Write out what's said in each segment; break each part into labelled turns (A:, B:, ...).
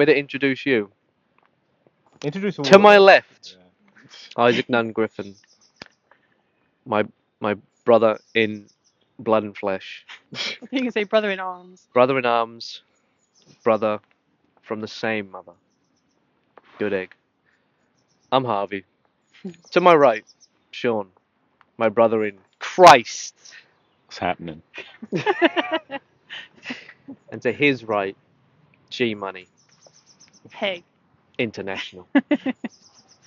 A: Way to introduce you.
B: Introduce all
A: To
B: of
A: my
B: us.
A: left,
B: Yeah.
A: Isaac Nunn Griffin, my my brother in blood and flesh,
C: I think you can say brother in arms.
A: brother in arms, brother from the same mother. Good egg. I'm Harvey. To my right, Sean, my brother in Christ,
B: What's happening?
A: and to his right, G Money
C: Hey.
A: International.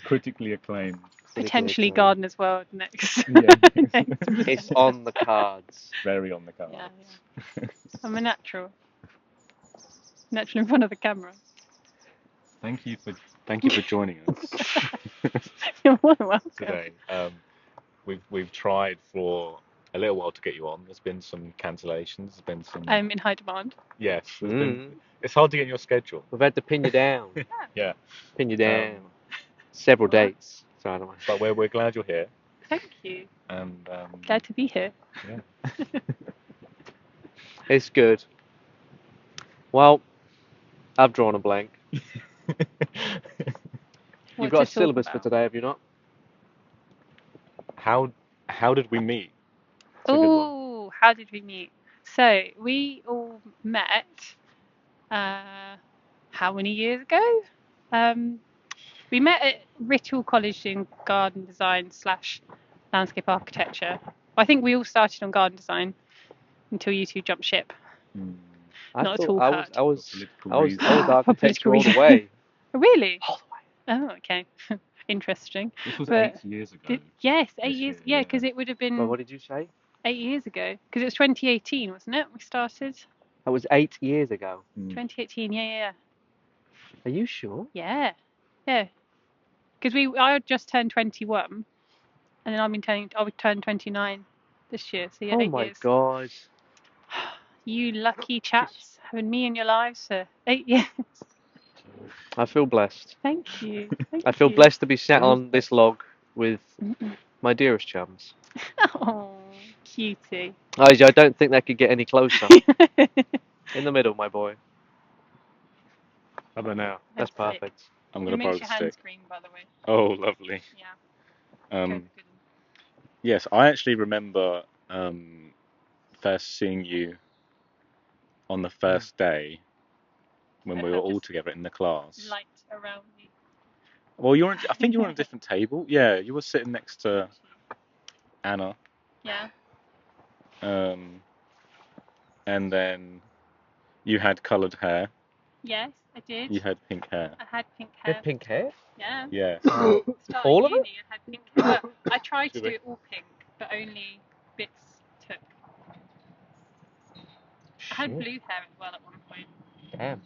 B: Critically acclaimed.
C: Potentially Gardener's World next.
B: Yeah.
A: It's on the cards.
B: Very on the cards.
C: Yeah. I'm a natural. Natural in front of the camera.
B: Thank you for joining us
C: You're more than welcome.
B: today. We've tried for a little while to get you on. There's been some cancellations. There's been some.
C: I'm in high demand.
B: Yes. It's hard to get in your schedule.
A: We've had to pin you down.
B: Yeah.
A: Pin you down. Several dates. So I don't know.
B: But we're glad you're here.
C: Thank you.
B: And
C: Glad to be here.
B: yeah.
A: It's good. Well, I've drawn a blank. You've got a syllabus for today, have you not?
B: How did we meet?
C: Oh, how did we meet? So we all met. How many years ago? We met at Ritual College in garden design / landscape architecture. I think we all started on garden design until you two jumped ship. Not at all.
A: I was
C: For
A: architecture all the
C: political
A: way.
C: Really?
A: All the way.
C: Oh, okay. Interesting.
B: This was
C: But
B: 8 years ago.
C: Yes, 8
B: This
C: years.
B: year,
C: Yeah, because it would have been
A: Well, what did you say?
C: 8 years ago. Because it was 2018, wasn't it? We started.
A: That was 8 years ago.
C: 2018. Yeah.
A: Are you sure?
C: Yeah. Because I just turned 21, and then I would turn 29 this year. So yeah,
A: Oh
C: 8
A: my
C: years.
A: God.
C: You lucky chaps having me in your lives for 8 years.
A: I feel blessed.
C: Thank you.
A: I feel blessed to be sat on this log with my dearest chums.
C: Oh, cutie.
A: I don't think they could get any closer. In the middle, my boy. How about now? That's perfect.
B: I'm
C: It
B: gonna borrow
C: makes
B: the
C: your hands
B: stick.
C: green, by the way.
B: Oh, lovely.
C: Yeah.
B: Yes, I actually remember first seeing you on the first day when we were all together in the class.
C: Light around me.
B: Well, I think you were on a different table. Yeah, you were sitting next to Anna.
C: Yeah.
B: And then you had coloured hair.
C: Yes, I did.
B: You had pink hair.
C: I had pink
A: You
C: hair.
A: had pink hair?
C: Yeah.
B: Yeah.
A: All of it?
C: I had pink hair. Well, I tried to do it all pink, but only bits took. I had blue hair as well at one point.
A: Damn.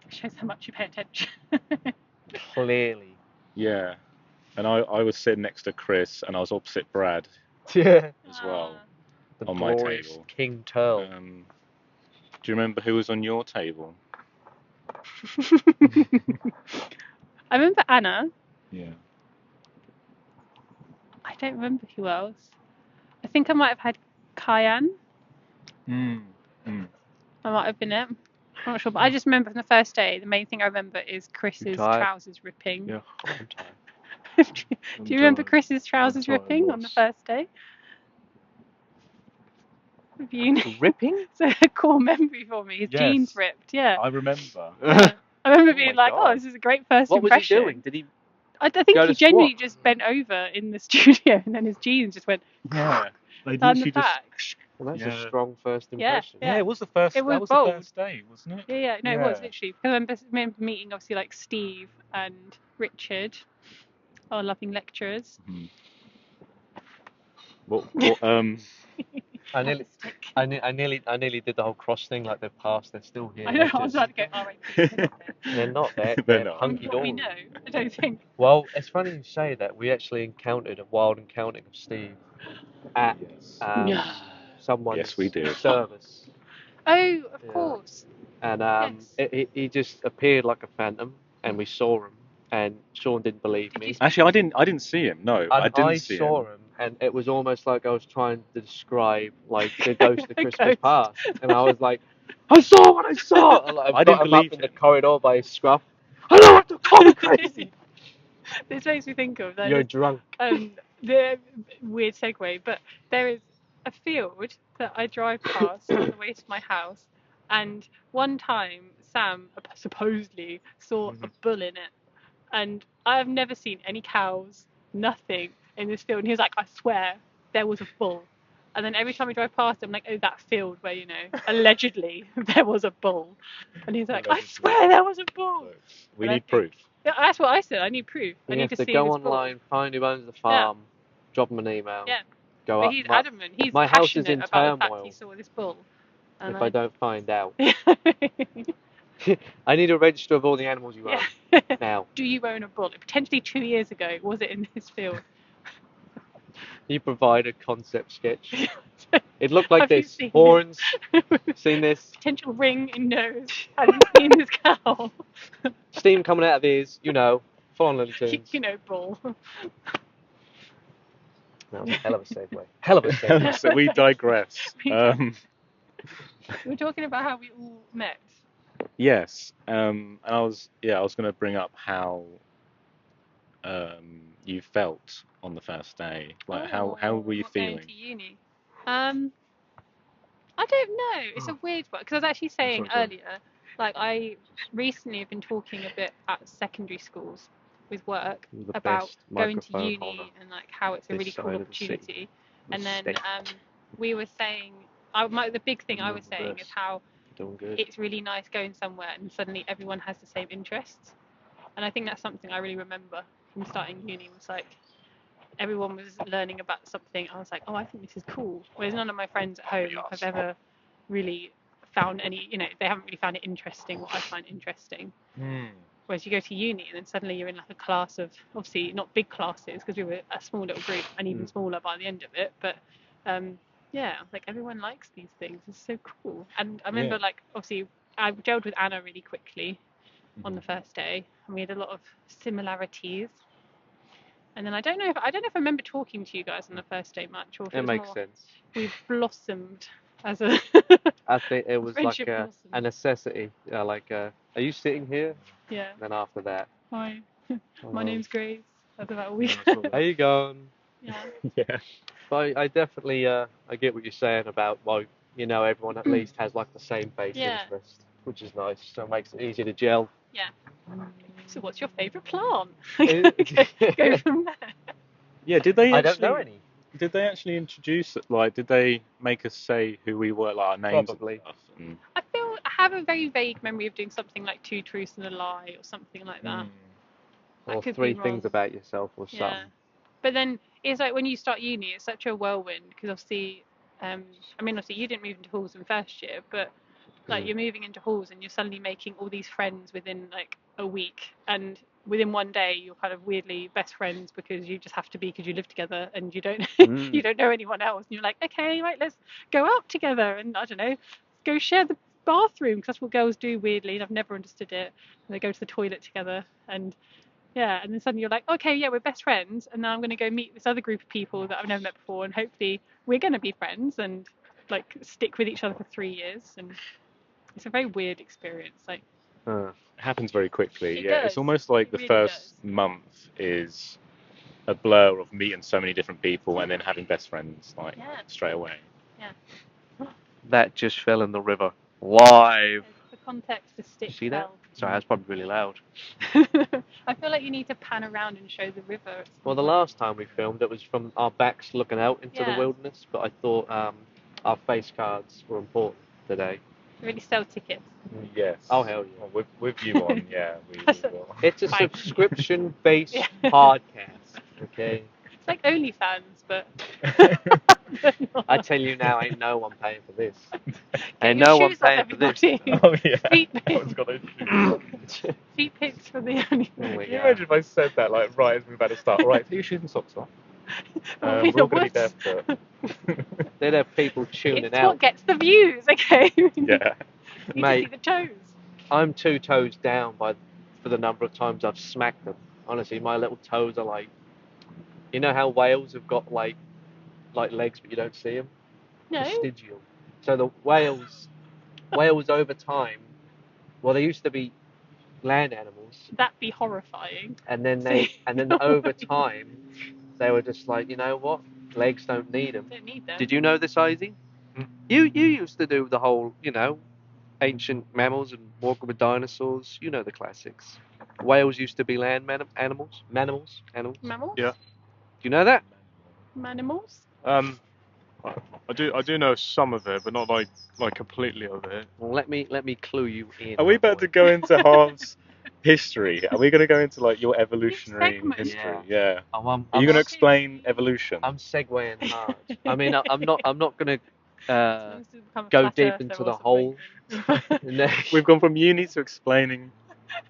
C: Shows how much you pay attention.
A: Clearly.
B: Yeah. And I was sitting next to Chris, and I was opposite Brad
A: Yeah.
B: as well
A: The
B: on my
A: glorious
B: table.
A: King Turl.
B: Do you remember who was on your table?
C: I remember Anna.
B: Yeah.
C: I don't remember who else. I think I might have had Kyan. I might have been it. I'm not sure, but I just remember from the first day, the main thing I remember is Chris's trousers ripping.
A: Yeah, I'm tired.
C: Do you remember Chris's trousers ripping on the first day?
A: Ripping?
C: It's a core memory for me. His jeans ripped, yeah.
B: I remember.
C: Yeah. I remember being
A: my
C: like,
A: God.
C: oh, this is a great first
A: What was
C: impression.
A: he doing? Did he?
C: I think
A: go
C: he
A: to
C: genuinely
A: squat?
C: just bent over in the studio and then his jeans just went
B: Yeah. They
C: down the
B: literally
C: back.
A: Well, that's
B: Yeah.
A: a strong first impression.
B: Yeah, it was the first.
C: It was
B: that was
C: bold.
B: the first day, wasn't it?
C: Yeah, no, it was literally. Because I remember meeting obviously like Steve and Richard, our loving lecturers.
A: I nearly did the whole cross thing. Like they've passed, they're still here.
C: I know. I was about to go. All right,
A: They're not. They're
B: not.
A: hunky
C: What we
A: dory.
C: know, I don't think.
A: Well, it's funny you say that. We actually encountered a wild encounter of Steve at someone's
B: Yes, we did.
A: service.
C: Oh, of course.
A: And
C: Yes.
A: he just appeared like a phantom, and we saw him. And Sean didn't believe me.
B: Actually, I didn't see him. No, I didn't see him.
A: I saw him, and it was almost like I was trying to describe like the ghost of Christmas past, and I was like, I saw what I saw. And, like,
B: I
A: I've
B: didn't
A: got him up
B: believe
A: in the
B: him.
A: corridor by his scruff. I know what to call me crazy.
C: This makes me think of
A: You're drunk.
C: the weird segue, but there is a field that I drive past on the way to my house, and one time Sam supposedly saw a bull in it, and I have never seen any cows, nothing in this field. And he was like, I swear there was a bull. And then every time I drive past, I'm like, oh, that field where, you know, allegedly there was a bull. And he's like, I
B: Allegedly.
C: swear there was a bull.
B: Look, we
C: And I
B: need
C: think-
B: proof.
C: Yeah, that's what I said. I need proof. I
A: You
C: need
A: have
C: to
A: to
C: see
A: go
C: this bull.
A: online, find who owns the farm, drop him an email.
C: Yeah.
A: Go
C: But
A: up.
C: he's adamant. He's
A: my house is
C: passionate
A: in
C: about the fact
A: turmoil
C: he saw this bull. And
A: if I don't find out.
C: Yeah.
A: I need a register of all the animals you own
C: Yeah.
A: now.
C: Do you own a bull? Potentially 2 years ago, was it in this field?
A: You provide a concept sketch. It looked like
C: Have you
A: this.
C: seen
A: Horns.
C: this?
A: Seen this?
C: Potential ring in nose. Have you seen this cow?
A: Steam coming out of ears. You know. Full on Looney Tunes.
C: You know, bull.
A: That was a hell of a segue. Hell of a segue.
B: So we digress.
C: We're talking about how we all met.
B: Yes. And I was going to bring up how you felt on the first day. Like how were you
C: not
B: feeling?
C: Going to uni. I don't know. It's a weird one because I was actually saying
A: sorry, go on.
C: earlier, like I recently have been talking a bit at secondary schools with work
A: You're the
C: about
A: best
C: going to
A: microphone
C: uni
A: holder
C: and like how it's a
A: this
C: really cool
A: side of the city.
C: opportunity. And then
A: State.
C: we were saying, the big thing I was saying is
A: Reverse.
C: how
A: Doing good.
C: it's really nice going somewhere and suddenly everyone has the same interests. And I think that's something I really remember from starting uni was like everyone was learning about something. I was like, oh, I think this is cool. Whereas none of my friends at home have ever really found any, you know, they haven't really found it interesting what I find interesting. Whereas you go to uni and then suddenly you're in like a class of, obviously not big classes because we were a small little group and even smaller by the end of it. But yeah, like everyone likes these things. It's so cool. And I remember like, obviously I gelled with Anna really quickly on the first day and we had a lot of similarities. And then I don't know if I remember talking to you guys on the first day much, or if it
A: It
C: was
A: makes
C: more
A: sense.
C: we've blossomed as a.
A: I think it was like
C: friendship
A: a
C: blossomed.
A: necessity. Are you sitting here?
C: Yeah.
A: Then after that,
C: Hi. My
A: hello.
C: name's Grace. That's about all we
A: How you going?
C: Yeah.
B: Yeah.
A: But I definitely I get what you're saying about, well, you know, everyone at least has like the same base
C: Yeah.
A: interest, which is nice. So it makes it easier to gel.
C: Yeah. So what's your favourite plant?
A: Go
C: Go from there.
B: Yeah, did they
A: I
B: actually
A: don't know any.
B: did they actually introduce it? Like, did they make us say who we were, like our names
A: Probably.
B: and stuff? And
C: I have a very vague memory of doing something like 2 truths and a lie or something like that. I
A: Or
C: could
A: 3
C: be
A: things
C: wrong.
A: about yourself or
C: Yeah.
A: something.
C: But then it's like when you start uni, it's such a whirlwind because obviously, I mean, obviously you didn't move into halls in first year, but like you're moving into halls and you're suddenly making all these friends within like a week, and within one day you're kind of weirdly best friends because you just have to be because you live together and you don't you don't know anyone else, and you're like, okay, right, let's go out together and I don't know, go share the bathroom because that's what girls do weirdly, and I've never understood it. And they go to the toilet together and. Yeah, and then suddenly you're like, okay, yeah, we're best friends, and now I'm going to go meet this other group of people that I've never met before, and hopefully we're going to be friends and like stick with each other for 3 years. And it's a very weird experience. Like,
B: it happens very quickly.
C: It
B: Yeah,
C: does.
B: it's almost like
C: It
B: the
C: really
B: first
C: does.
B: month is a blur of meeting so many different people and then having best friends like straight away.
A: That just fell in the river. Live.
C: for context, the stick
A: See that?
C: fell.
A: Sorry, that's probably really loud.
C: I feel like you need to pan around and show the river. At some
A: Well, the
C: point.
A: last time we filmed, it was from our backs looking out into the
C: Yeah.
A: wilderness, but I thought our face cards were important today.
C: Really sell tickets.
B: Yes.
A: Oh, hell yeah.
B: Well, with you on, yeah, we will.
A: It's a
C: Fine.
A: subscription-based
C: Yeah.
A: podcast, okay?
C: It's like OnlyFans, but.
A: I tell you now, ain't no one paying for this.
C: Get
A: Ain't
C: your
A: no one
C: shoes off,
A: paying for this.
C: everybody.
B: Oh yeah.
C: Feet
B: That one's got those shoes.
C: Feet pics for the OnlyFans.
A: Oh my
B: Can you
A: God.
B: imagine if I said that like right as we're about to start? Right, take your shoes and socks off.
C: Well,
B: We're all going to be
C: whoops.
B: barefoot.
A: They'd have people tuning
C: It's
A: out.
C: what gets the views, okay?
B: Yeah.
C: You need to see
A: Mate.
C: the toes.
A: I'm 2 toes down for the number of times I've smacked them. Honestly, my little toes are like, you know how whales have got like legs but you don't see them?
C: No.
A: Vestigial. So the whales whales over time. Well, they used to be land animals,
C: That'd be horrifying.
A: and then
C: So-
A: over time, they were just like, you know what? Legs don't need them.
C: Don't need them.
A: Did you know this, Izzy? You used to do the whole, ancient mammals and walking with dinosaurs. You know the classics. Whales used to be land animals. Animals.
C: Mammals?
D: Yeah.
A: Do you know that?
C: Manimals?
D: I do know some of it, but not like completely of it.
A: Well, let me clue you in.
B: Are we
A: my
B: about
A: boy.
B: to go into Harv's history? Are we going to go into like your evolutionary
C: segment.
B: history? Yeah.
A: I'm
B: Are you going to explain evolution?
A: I'm segueing hard. I mean, I'm not gonna
C: Someone's to become a
A: go
C: flat
A: deep
C: earther
A: into
C: or
A: the
C: something.
A: whole. And then-
B: We've gone from uni to explaining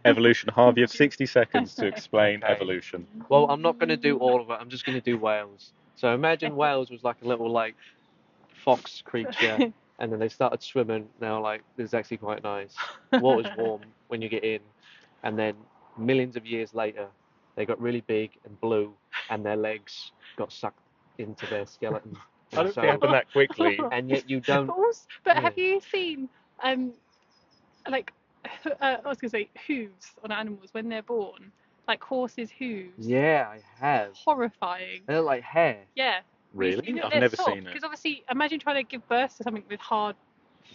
B: evolution. Harv, you have 60 seconds to
C: Okay.
B: explain
A: Okay.
B: evolution.
A: Well, I'm not gonna do all of it. I'm just gonna do whales. So imagine whales was like a little fox creature, and then they started swimming. Now this is actually quite nice. Water's warm when you get in, and then millions of years later, they got really big and blue, and their legs got sucked into their skeleton.
B: I don't think it happened that quickly.
A: And yet you don't.
C: But
A: Yeah.
C: have you seen, like, I was gonna say hooves on animals when they're born, like horses' hooves?
A: Yeah, I have.
C: Horrifying.
A: They look like hair.
C: Yeah.
B: Really? I've
C: They're
B: never
C: soft,
B: seen it.
C: because obviously, imagine trying to give birth to something with hard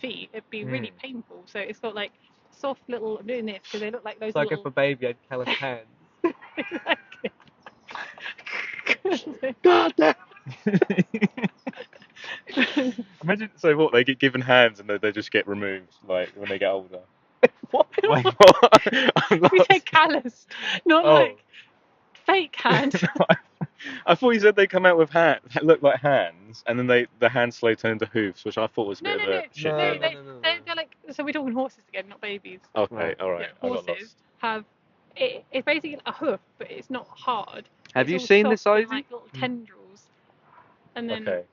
C: feet. It'd be really
A: Mm.
C: painful. So it's got like soft little. I'm doing this because they look like those
A: It's like if
C: little.
A: a baby had callous hands.
C: Exactly.
A: God damn.
B: Imagine, so what, they get given hands and they just get removed, like, when they get older?
A: What?
B: Wait, what? I'm
C: We
B: lost.
C: said calloused, not
B: Oh.
C: like fake hand.
B: I thought you said they come out with hands, look like hands, and then the hands slowly turn into hoofs, which I thought was a
C: No,
B: bit
C: no,
B: of
C: no,
B: a shit
C: no,
B: thing.
A: No.
C: they're like. So we're talking horses again, not babies.
B: Okay,
A: Right.
B: alright,
C: Yeah,
B: I got
C: horses
B: lost.
C: have. It's basically a hoof, but it's not hard.
A: Have
C: It's
A: you
C: all
A: seen this,
C: soft and,
A: Izzy?
C: like little tendrils, and then
B: Okay.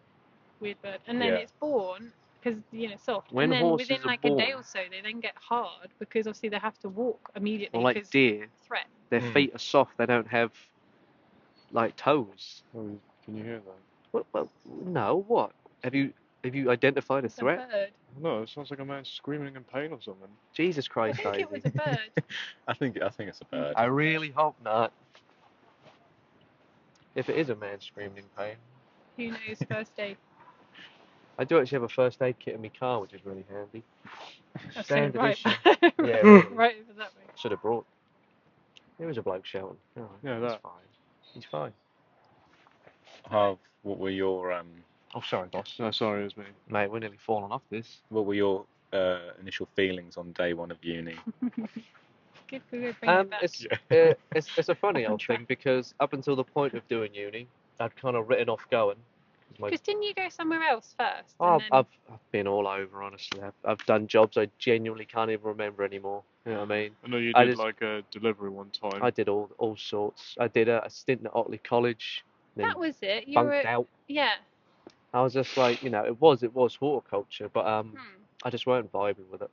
C: weird bird, and then
B: Yeah.
C: it's born because soft,
A: When
C: and then
A: horses
C: within
A: are
C: like a day
A: born-
C: or so they then get hard because obviously they have to walk immediately
A: Well, like
C: because
A: deer,
C: threat.
A: their feet are soft. They don't have toes.
D: Oh, can you hear that?
A: Well, no. What? Have you identified a
C: It's a
A: threat?
C: bird.
D: No, it sounds like a man screaming in pain or something.
A: Jesus
C: I
A: Christ,
C: think
A: Izzy.
C: it was a bird.
B: I think it's a bird.
A: I really hope not. If it is a man screaming in pain,
C: Who knows? First aid.
A: I do actually have a first aid kit in my car, which is really handy.
C: I'll say
A: Standard
C: right.
A: issue.
C: right,
A: Yeah, really.
C: right over that way.
A: Should have brought. There was a bloke shouting. Oh,
D: Yeah,
A: he's
D: that.
A: fine. He's fine.
B: Harv, what were your
A: Oh, sorry, boss.
D: No, sorry, it was me.
A: Mate, we're nearly falling off this.
B: initial feelings on day one of uni?
C: Good for you bringing it back.
A: It's a funny
C: On
A: old
C: track.
A: thing because up until the point of doing uni, I'd kind of written off going.
C: Because didn't you go somewhere else first?
A: Oh,
C: And then...
A: I've been all over, honestly. I've done jobs I genuinely can't even remember anymore. You know what I mean?
D: I know you
A: I
D: did
A: just-
D: like a delivery one time.
A: I did all sorts. I did a stint at Otley College. Then
C: That was it. You
A: bunked
C: were...
A: out.
C: Yeah.
A: I was just like, it was horticulture, but
C: Hmm.
A: I just weren't vibing with it.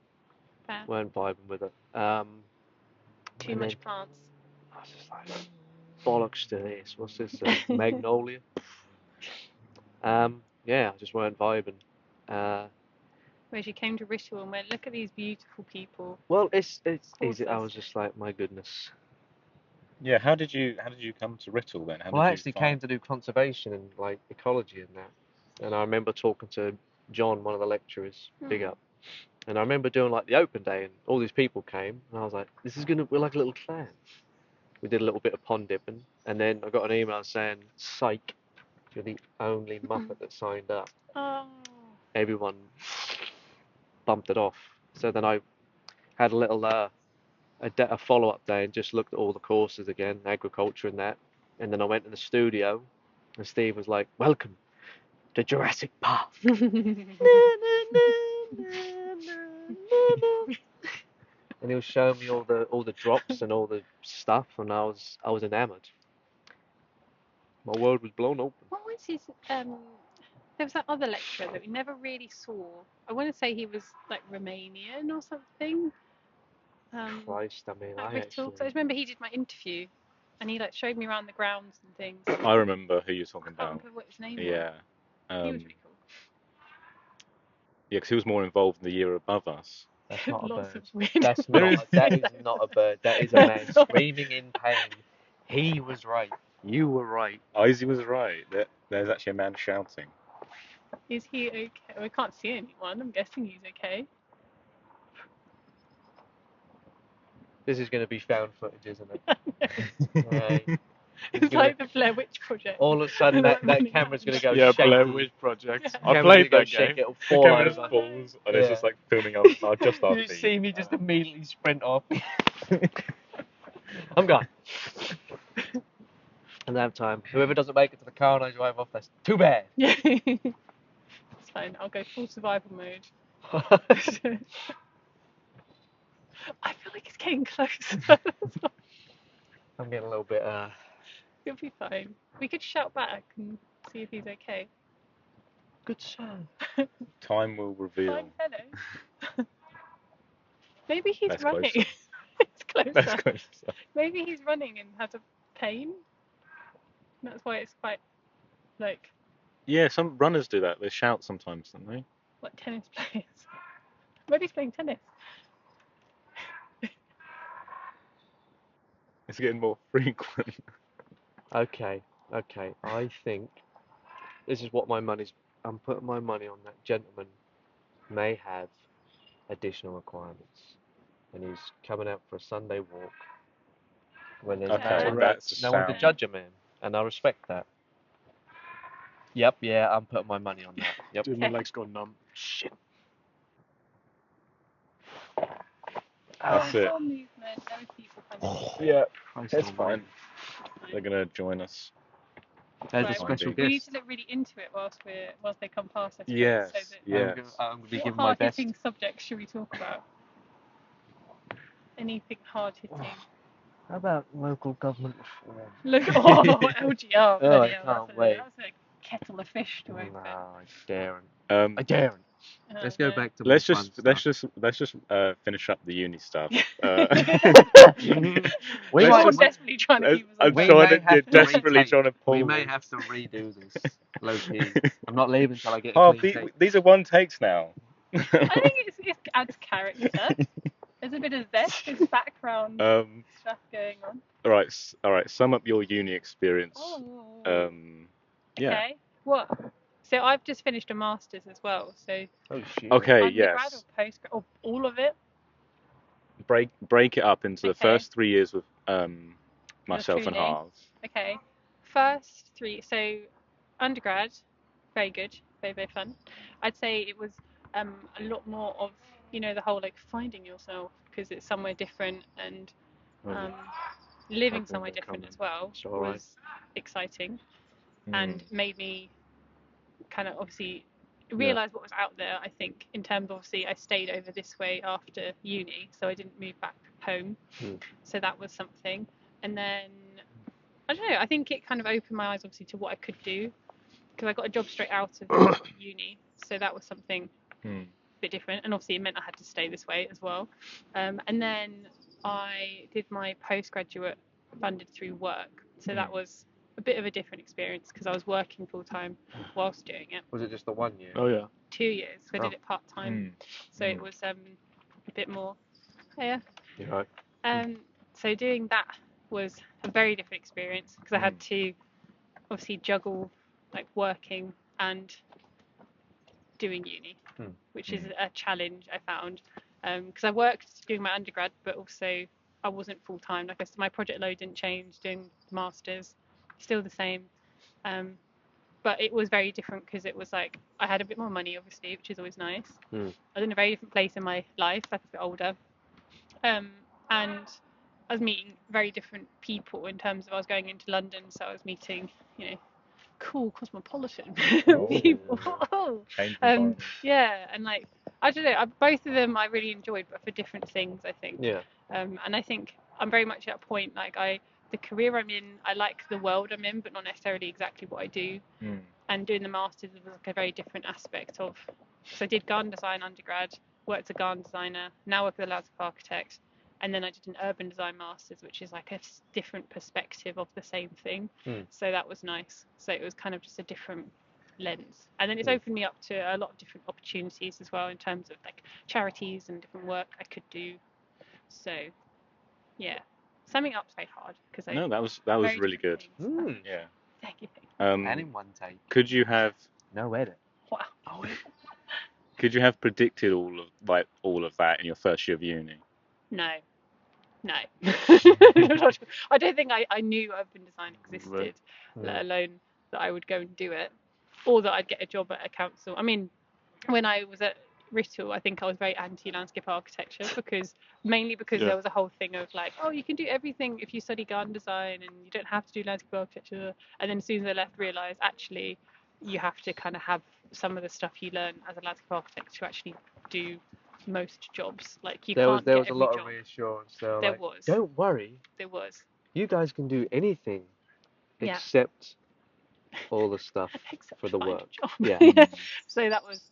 C: Fair.
A: Weren't vibing with it.
C: Too
A: and
C: much
A: then
C: plants.
A: I was just like, bollocks to this. What's this? Magnolia. Yeah, I just weren't vibing.
C: Whereas you came to Ritual and went, look at these beautiful people.
A: Well, it's
C: course
A: easy. I
C: that's-
A: was just like, my goodness.
B: Yeah, how did you come to Rittle then? How
A: Well,
B: did
A: I
B: you
A: actually
B: find-
A: came to do conservation and ecology and that. And I remember talking to John, one of the lecturers, big up. And I remember doing the open day and all these people came and I was like, we're like a little clan. We did a little bit of pond dipping and then I got an email saying, psych, you're the only Muppet that signed up.
C: Oh.
A: Everyone bumped it off. So then I had a little a follow-up day and just looked at all the courses again, agriculture and that. And then I went to the studio and Steve was like, welcome to Jurassic Park. And he was showing me all the drops and all the stuff and I was enamored. My world was blown open.
C: What was his... There was that other lecturer that we never really saw. I want to say he was Romanian or something.
A: Christ, I mean,
C: At
A: I
C: Ritual. 'Cause I
A: actually...
C: remember he did my interview and he showed me around the grounds and things.
B: I remember who you're talking
C: I can't
B: about.
C: remember what his name was.
B: Yeah.
C: He was really cool.
B: Yeah, because he was more involved in the year above us.
A: That's not a
C: Lots
A: bird.
C: of weird.
A: That's
B: There
A: not.
B: is-
A: That is not a bird. That is a man screaming in pain. He was right. You were right.
B: Izzy was right. There's actually a man shouting.
C: Is he okay? We can't see anyone. I'm guessing he's okay.
A: This is going to be found footage, isn't it? Right.
C: It's
A: gonna-
C: like the Blair Witch Project.
A: All of a sudden,
C: Like
A: that
C: running
A: camera's
C: out.
A: going to go
D: Yeah, Blair
A: shaky.
D: Witch Project.
C: Yeah.
D: I
A: Camera's
D: played
A: gonna go
D: that
A: shake,
D: game.
A: it'll
B: The
A: fall
B: camera just
A: over.
B: falls, and
A: Yeah.
B: it's just like filming just our
A: You
B: feet.
A: see me just immediately sprint off. I'm gone. And that time, whoever doesn't make it to the car and I drive off, that's too bad.
C: Yeah. It's fine. I'll go full survival mode. I feel like it's getting close.
A: I'm getting a little bit.
C: You'll be fine. We could shout back and see if he's okay.
A: Good son.
B: Time will reveal.
C: Fine fellow. Maybe he's
B: That's
C: running.
B: closer.
C: It's closer.
B: That's closer.
C: Maybe he's running and has a pain. That's why it's quite like
B: Yeah, some runners do that. They shout sometimes, don't they?
C: what tennis players. Maybe he's playing tennis.
B: It's getting more frequent.
A: Okay. I think this is what my money's. I'm putting my money on that gentleman may have additional requirements, and he's coming out for a Sunday walk when there's
B: Okay,
A: no one,
B: that's
A: no one to
B: sound.
A: judge him, man, and I respect that. Yep, yeah, I'm putting my money on that. Yep.
D: Dude, my legs go numb.
A: Shit.
B: That's it.
C: More movement, no people coming.
B: Yeah,
A: Christ
B: it's
A: almighty.
B: fine. They're gonna join us.
A: There's
C: Right,
A: a special
C: we need
A: guest.
C: to look really into it whilst they come past us.
B: Yes,
C: So that,
B: yes.
A: I'm gonna be
C: what
A: giving my best.
C: hard-hitting subjects should we talk about? Anything hard-hitting?
A: How about local government reform?
C: Look, LGR.
A: Oh,
C: bloody
A: I
C: hell,
A: can't
C: that's
A: wait.
C: That's a kettle of fish to open.
A: No, I daren't.
B: Um,
A: I daren't.
C: Oh,
A: Let's go
C: no.
A: back to
B: let's
A: more fun
B: just
A: stuff.
B: let's just finish up the uni stuff.
A: We
C: We're
B: let's
C: all
A: might,
B: just-
C: desperately trying to keep us
B: I'm
C: on
A: we
C: track.
B: trying
A: may
B: to
A: have to
B: desperately
A: retake.
B: trying to pull.
A: We may
B: this.
A: have to redo this, low key. I'm not leaving until I get a
B: Oh,
A: clean tape.
B: these are one takes now.
C: I think it adds character. There's a bit of zest, there's background stuff going on.
B: All right. Sum up your uni experience.
C: Oh.
B: Yeah.
C: Okay. What? So I've just finished a master's as well. So
A: Oh shit.
B: Okay.
C: undergrad
B: Yes.
C: or postgrad or all of it?
B: Break it up into the
C: Okay.
B: first 3 years with myself and
C: truly.
B: Harv.
C: Okay. First three. So undergrad, very good, very very fun. I'd say it was a lot more of the whole like finding yourself because it's somewhere different and living
A: I've
C: somewhere
A: never
C: different
A: come
C: as well
A: It's all right.
C: was exciting and made me kind of obviously realise what was out there. I think in terms of obviously I stayed over this way after uni, so I didn't move back home. So that was something. And then I don't know. I think it kind of opened my eyes obviously to what I could do because I got a job straight out of uni, so that was something a bit different. And obviously it meant I had to stay this way as well. And then I did my postgraduate funded through work, so that was a bit of a different experience because I was working full time whilst doing it.
A: Was it just the 1 year?
D: Oh yeah.
C: 2 years. I did it part time, so it was a bit more. Yeah.
A: Right.
C: So doing that was a very different experience because I had to obviously juggle like working and doing uni, which is a challenge I found because I worked doing my undergrad, but also I wasn't full time. Like I said, my project load didn't change. Doing the masters, still the same, but it was very different because it was like I had a bit more money, obviously, which is always nice. I was in a very different place in my life. I was a bit older, and I was meeting very different people in terms of I was going into London, so I was meeting, cool cosmopolitan people.
B: Change environment.
C: Yeah, and like I don't know, both of them I really enjoyed, but for different things, I think.
A: Yeah.
C: And I think I'm very much at a point like the career I'm in, I like the world I'm in, but not necessarily exactly what I do. And doing the masters was like a very different aspect of. So I did garden design undergrad, worked as a garden designer, now work as a landscape architect. And then I did an urban design master's, which is like a different perspective of the same thing. So that was nice. So it was kind of just a different lens. And then it's
A: Mm.
C: opened me up to a lot of different opportunities as well in terms of like charities and different work I could do. So yeah, summing up's very hard because I
B: No, that was
C: very
B: really
C: different
B: good.
C: things.
A: Mm.
B: Yeah.
C: Thank you.
A: And in one take.
B: Could you have
A: No edit.
C: Wow.
B: predicted all of that in your first year of uni?
C: No. I don't think I knew urban design existed,
D: Right.
C: let alone that I would go and do it, or that I'd get a job at a council. I mean, when I was at Writtle, I think I was very anti-landscape architecture mainly because
D: Yeah.
C: there was a whole thing of like, oh, you can do everything if you study garden design and you don't have to do landscape architecture. And then as soon as I left, realised actually you have to kind of have some of the stuff you learn as a landscape architect to actually do most jobs. Like you can't
A: There
C: get
A: was a
C: every
A: lot
C: job.
A: of reassurance. They were
C: There
A: like,
C: was.
A: don't worry,
C: There was.
A: you guys can do anything
C: Yeah.
A: except all the stuff
C: Except
A: for the
C: find
A: work.
C: a job.
A: Yeah.
C: So that was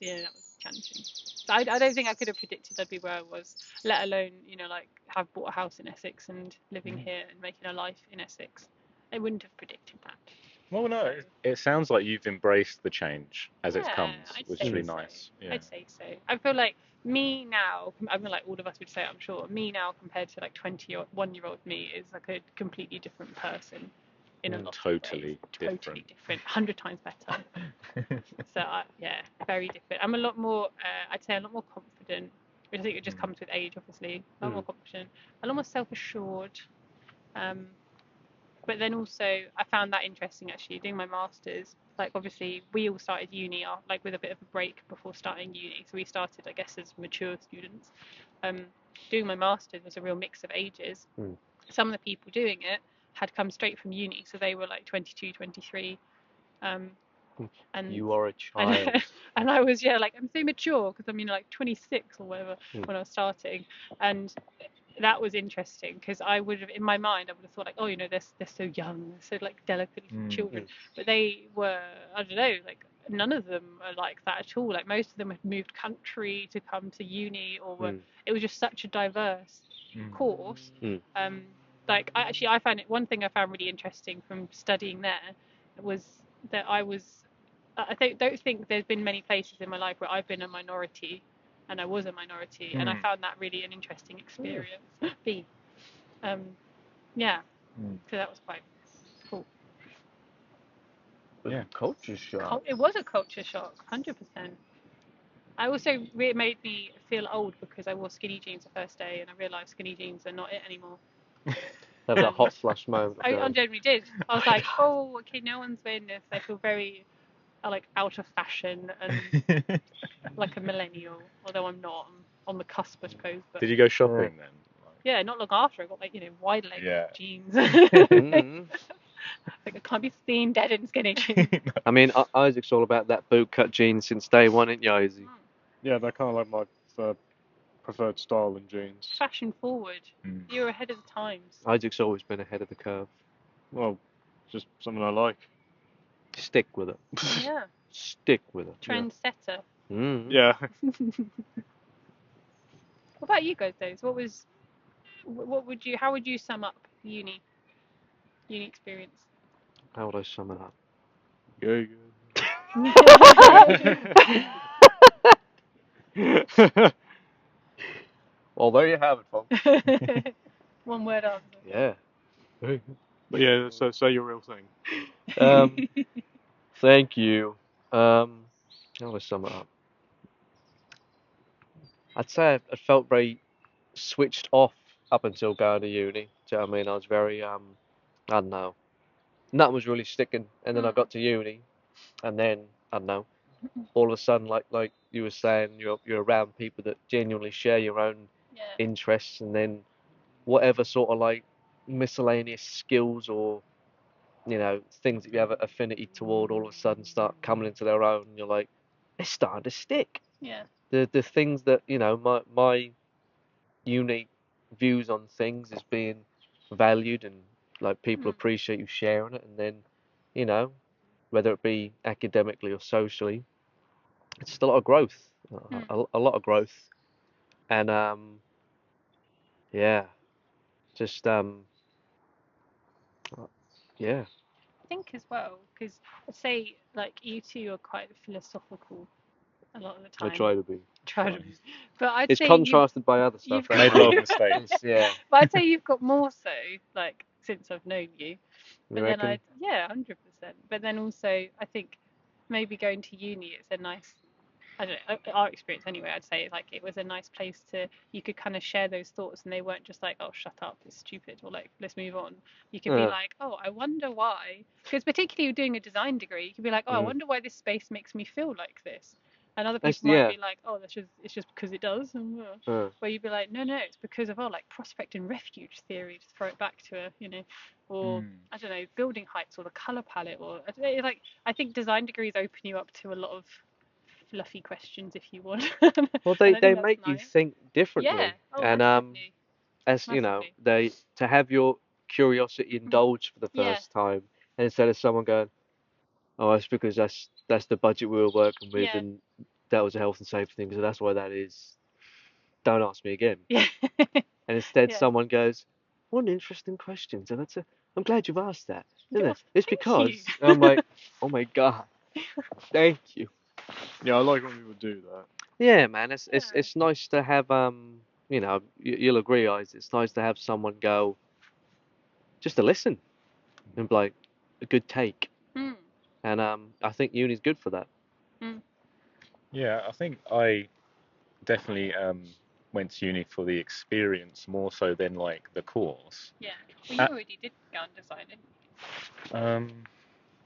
C: challenging. So I don't think I could have predicted I'd be where I was, let alone like have bought a house in Essex and living here and making a life in Essex. I wouldn't have predicted that.
B: Well, no,
C: So,
B: it sounds like you've embraced the change as it
C: yeah,
B: comes,
C: I'd
B: which
C: say
B: is really
C: so.
B: nice. Yeah.
C: I'd say so. I feel like me now, I mean, like all of us would say, I'm sure, me now compared to like 21-year-old me is like a completely different person in a lot of ways.
B: Totally
C: Totally
B: different.
C: different, 100 times better. So yeah, very different. I'm a lot more, I'd say a lot more confident, which I think it just comes with age, obviously. A lot more confident, a lot more self-assured. But then also, I found that interesting actually, doing my masters. Like obviously, we all started uni like with a bit of a break before starting uni. So we started, I guess, as mature students. Doing my masters was a real mix of ages. Some of the people doing it had come straight from uni, so they were like 22, 23. And
A: You are a child.
C: and I was like I'm so mature because I'm like 26 or whatever when I was starting, and that was interesting because I would have in my mind I would have thought like, oh, they're so young, they're so like delicate children, but they were, I don't know, like none of them are like that at all. Like most of them had moved country to come to uni, or it was just such a diverse course. Like I found it, one thing I found really interesting from studying there was that I don't think there's been many places in my life where I've been a minority, and I was a minority, and I found that really an interesting experience. Yeah, so that was quite cool.
A: Yeah. Culture shock.
C: It was a culture shock, 100%. I also it made me feel old because I wore skinny jeans the first day, and I realised skinny jeans are not it anymore.
A: Have that hot flush moment.
C: I genuinely did. I was like, oh, okay, no one's wearing this. I feel very like out of fashion and like a millennial, although I'm not. I'm on the cusp, I suppose. But
B: Did you go shopping then?
C: yeah, not long after I got like wide leg jeans. Like I can't be seen dead in skinny jeans.
A: I mean, Isaac's all about that boot cut jeans since day one, ain't you, Isaac?
D: Yeah, they're kind of like my preferred style in jeans.
C: Fashion forward. You're ahead of the times.
A: Isaac's always been ahead of the curve.
D: Well, just something I like.
A: Stick with it.
C: Yeah.
A: Stick with it.
C: Trendsetter.
D: Yeah.
C: What about you guys, though? How would you sum up uni experience?
A: How would I sum it up?
D: Good.
A: Well, there you have it, folks.
C: One word answer.
A: Yeah.
D: But yeah, so say your real thing.
A: Thank you. How would I sum it up? I'd say I felt very switched off up until going to uni. Do you know what I mean? I was very, I don't know. Nothing was really sticking. And then I got to uni, and then, I don't know, all of a sudden, like you were saying, you're around people that genuinely share your own interests, and then whatever sort of like miscellaneous skills or things that you have an affinity toward all of a sudden start coming into their own, and you're like, it's starting to stick.
C: Yeah.
A: The things that my unique views on things is being valued, and like people appreciate you sharing it, and then whether it be academically or socially, it's just a lot of growth, a lot of growth, and yeah, just yeah,
C: think as well, because I'd say like you two are quite philosophical a lot of the
A: I
C: time.
A: try to be.
C: Try to be. But I'd
A: It's
C: say
A: contrasted by other stuff.
C: you've
A: That's
B: Made a
A: why
B: lot of mistakes.
A: yeah.
C: but I'd say you've got more so, like, since I've known you.
A: You
C: But then
A: reckon?
C: yeah, 100%. But then also, I think maybe going to uni, it's a nice, I don't know, our experience anyway, I'd say like it was a nice place you could kind of share those thoughts and they weren't just like, oh, shut up, it's stupid, or like, let's move on. You could be like, oh, I wonder why. Because particularly you're doing a design degree, you could be like, oh, I wonder why this space makes me feel like this. And other people might be like, oh, it's just because it does. And, where you'd be like, no, it's because of like prospect and refuge theory, to throw it back to or I don't know, building heights or the color palette, or like I think design degrees open you up to a lot of fluffy questions if you want.
A: Well,
C: And
A: they
C: I think
A: make
C: that's
A: you
C: nice.
A: think differently,
C: Yeah. Oh,
A: and
C: massively.
A: as you know,
C: Massively.
A: to have your curiosity indulged for the
C: Yeah.
A: first time, and instead of someone going, "Oh, that's because that's the budget we were working with,
C: Yeah.
A: and that was a health and safety thing, so that's why that is." Don't ask me again.
C: Yeah.
A: And instead,
C: Yeah.
A: someone goes, "What an interesting question." So I'm glad you've asked that. Isn't
C: Oh,
A: it? It's
C: thank
A: because
C: you.
A: I'm like, oh my god, thank you.
D: Yeah, I like when people do that.
A: Yeah, man,
C: Yeah.
A: it's nice to have you know, you'll agree, guys. It's nice to have someone go just to listen and be like a good take.
C: Mm.
A: And I think uni's good for that.
C: Mm.
B: Yeah, I think I definitely went to uni for the experience more so than like the course.
C: Yeah. Well, you already did garden design, didn't you?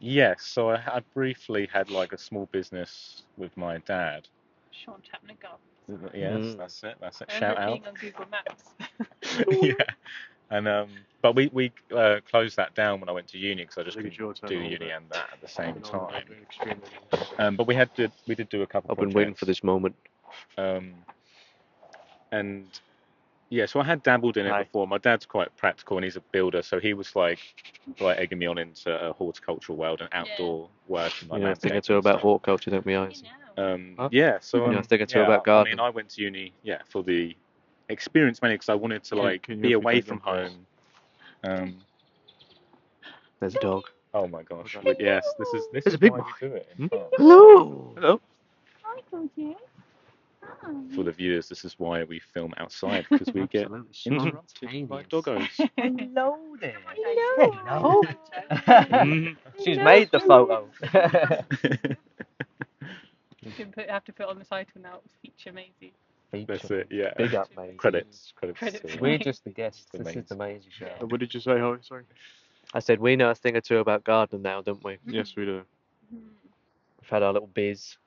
B: Yes, so I briefly had like a small business with my dad.
C: Sean Chapman Gardens.
B: Yes, that's it. That's it.
C: I remember
B: Shout
C: it
B: out.
C: being on Google Maps.
B: Yeah, and but we closed that down when I went to uni because I just
D: I think it's
B: couldn't
D: your turn
B: do
D: to hold
B: uni
D: it.
B: and that at the same
D: No, no,
B: time.
D: they're extremely
B: But we did do a couple
A: I've been waiting for
B: projects.
A: this moment.
B: And yeah, so I had dabbled in it
A: Hi.
B: before. My dad's quite practical and he's a builder, so he was like egging me on into a horticultural world and outdoor work and
A: You
B: like
A: know a thing or
B: landscaping
A: two
B: and
A: about
B: stuff.
A: horticulture, don't we, Isaac? Huh?
B: Yeah, so
A: You know a thing or two
B: yeah,
A: about
B: I mean,
A: gardening.
B: I went to uni, for the experience mainly because I wanted to like
D: Can you
B: be
D: repeat
B: away
D: that
B: from
D: again, please?
B: home.
A: There's a dog.
B: Oh my gosh,
D: Okay.
B: yes, this
A: There's a
B: is
A: big
B: why
A: boy.
B: we do it in
A: Hmm?
B: France.
A: Hello. Hello.
C: Hi, Georgie.
B: For the viewers, this is why we film outside because we get
A: Absolutely
B: interrupted by
A: spontaneous.
B: doggos.
A: Hello there.
C: Hello.
A: Hello. She's made the photo.
C: You can have to put on the title now. Feature Maisie.
B: That's it. Yeah.
A: Big up, mate.
B: Credits
C: Credits
B: to
C: to
A: We're
C: Maisie.
A: just the guests.
B: to
A: This is the
B: Maisie.
A: Maisie show.
C: Yeah.
D: What did you say, Holly? Sorry.
A: I said we know a thing or two about gardening now, don't we?
D: Yes, we do.
A: We've had our little biz.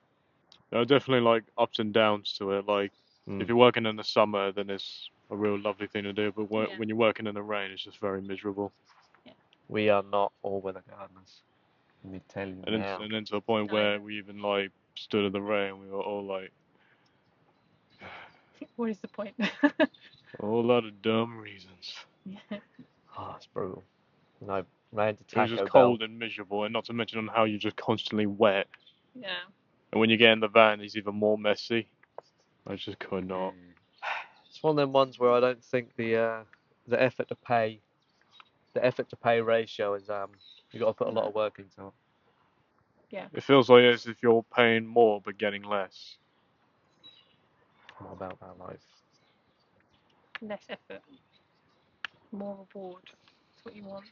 D: There are definitely like ups and downs to it. Like if you're working in the summer, then it's a real lovely thing to do. But
C: Yeah.
D: when you're working in the rain, it's just very miserable.
A: We are not all weather gardeners. Let me tell you
D: And
A: now.
D: then to the point
C: Neither.
D: where we even like stood in the rain, we were all like,
C: What is the point?
D: a whole lot of dumb reasons.
A: Oh, it's brutal. And I ran to
D: It was
A: Taco
D: just
A: Bell.
D: cold and miserable, and not to mention on how you're just constantly wet.
C: Yeah.
D: And when you get in the van, it's even more messy. I just could not.
A: It's one of them ones where I don't think the effort to pay ratio is you got to put a lot of work into it.
C: Yeah.
D: It feels like as if you're paying more but getting less.
A: What about that life?
C: Less effort. More reward. That's what you want.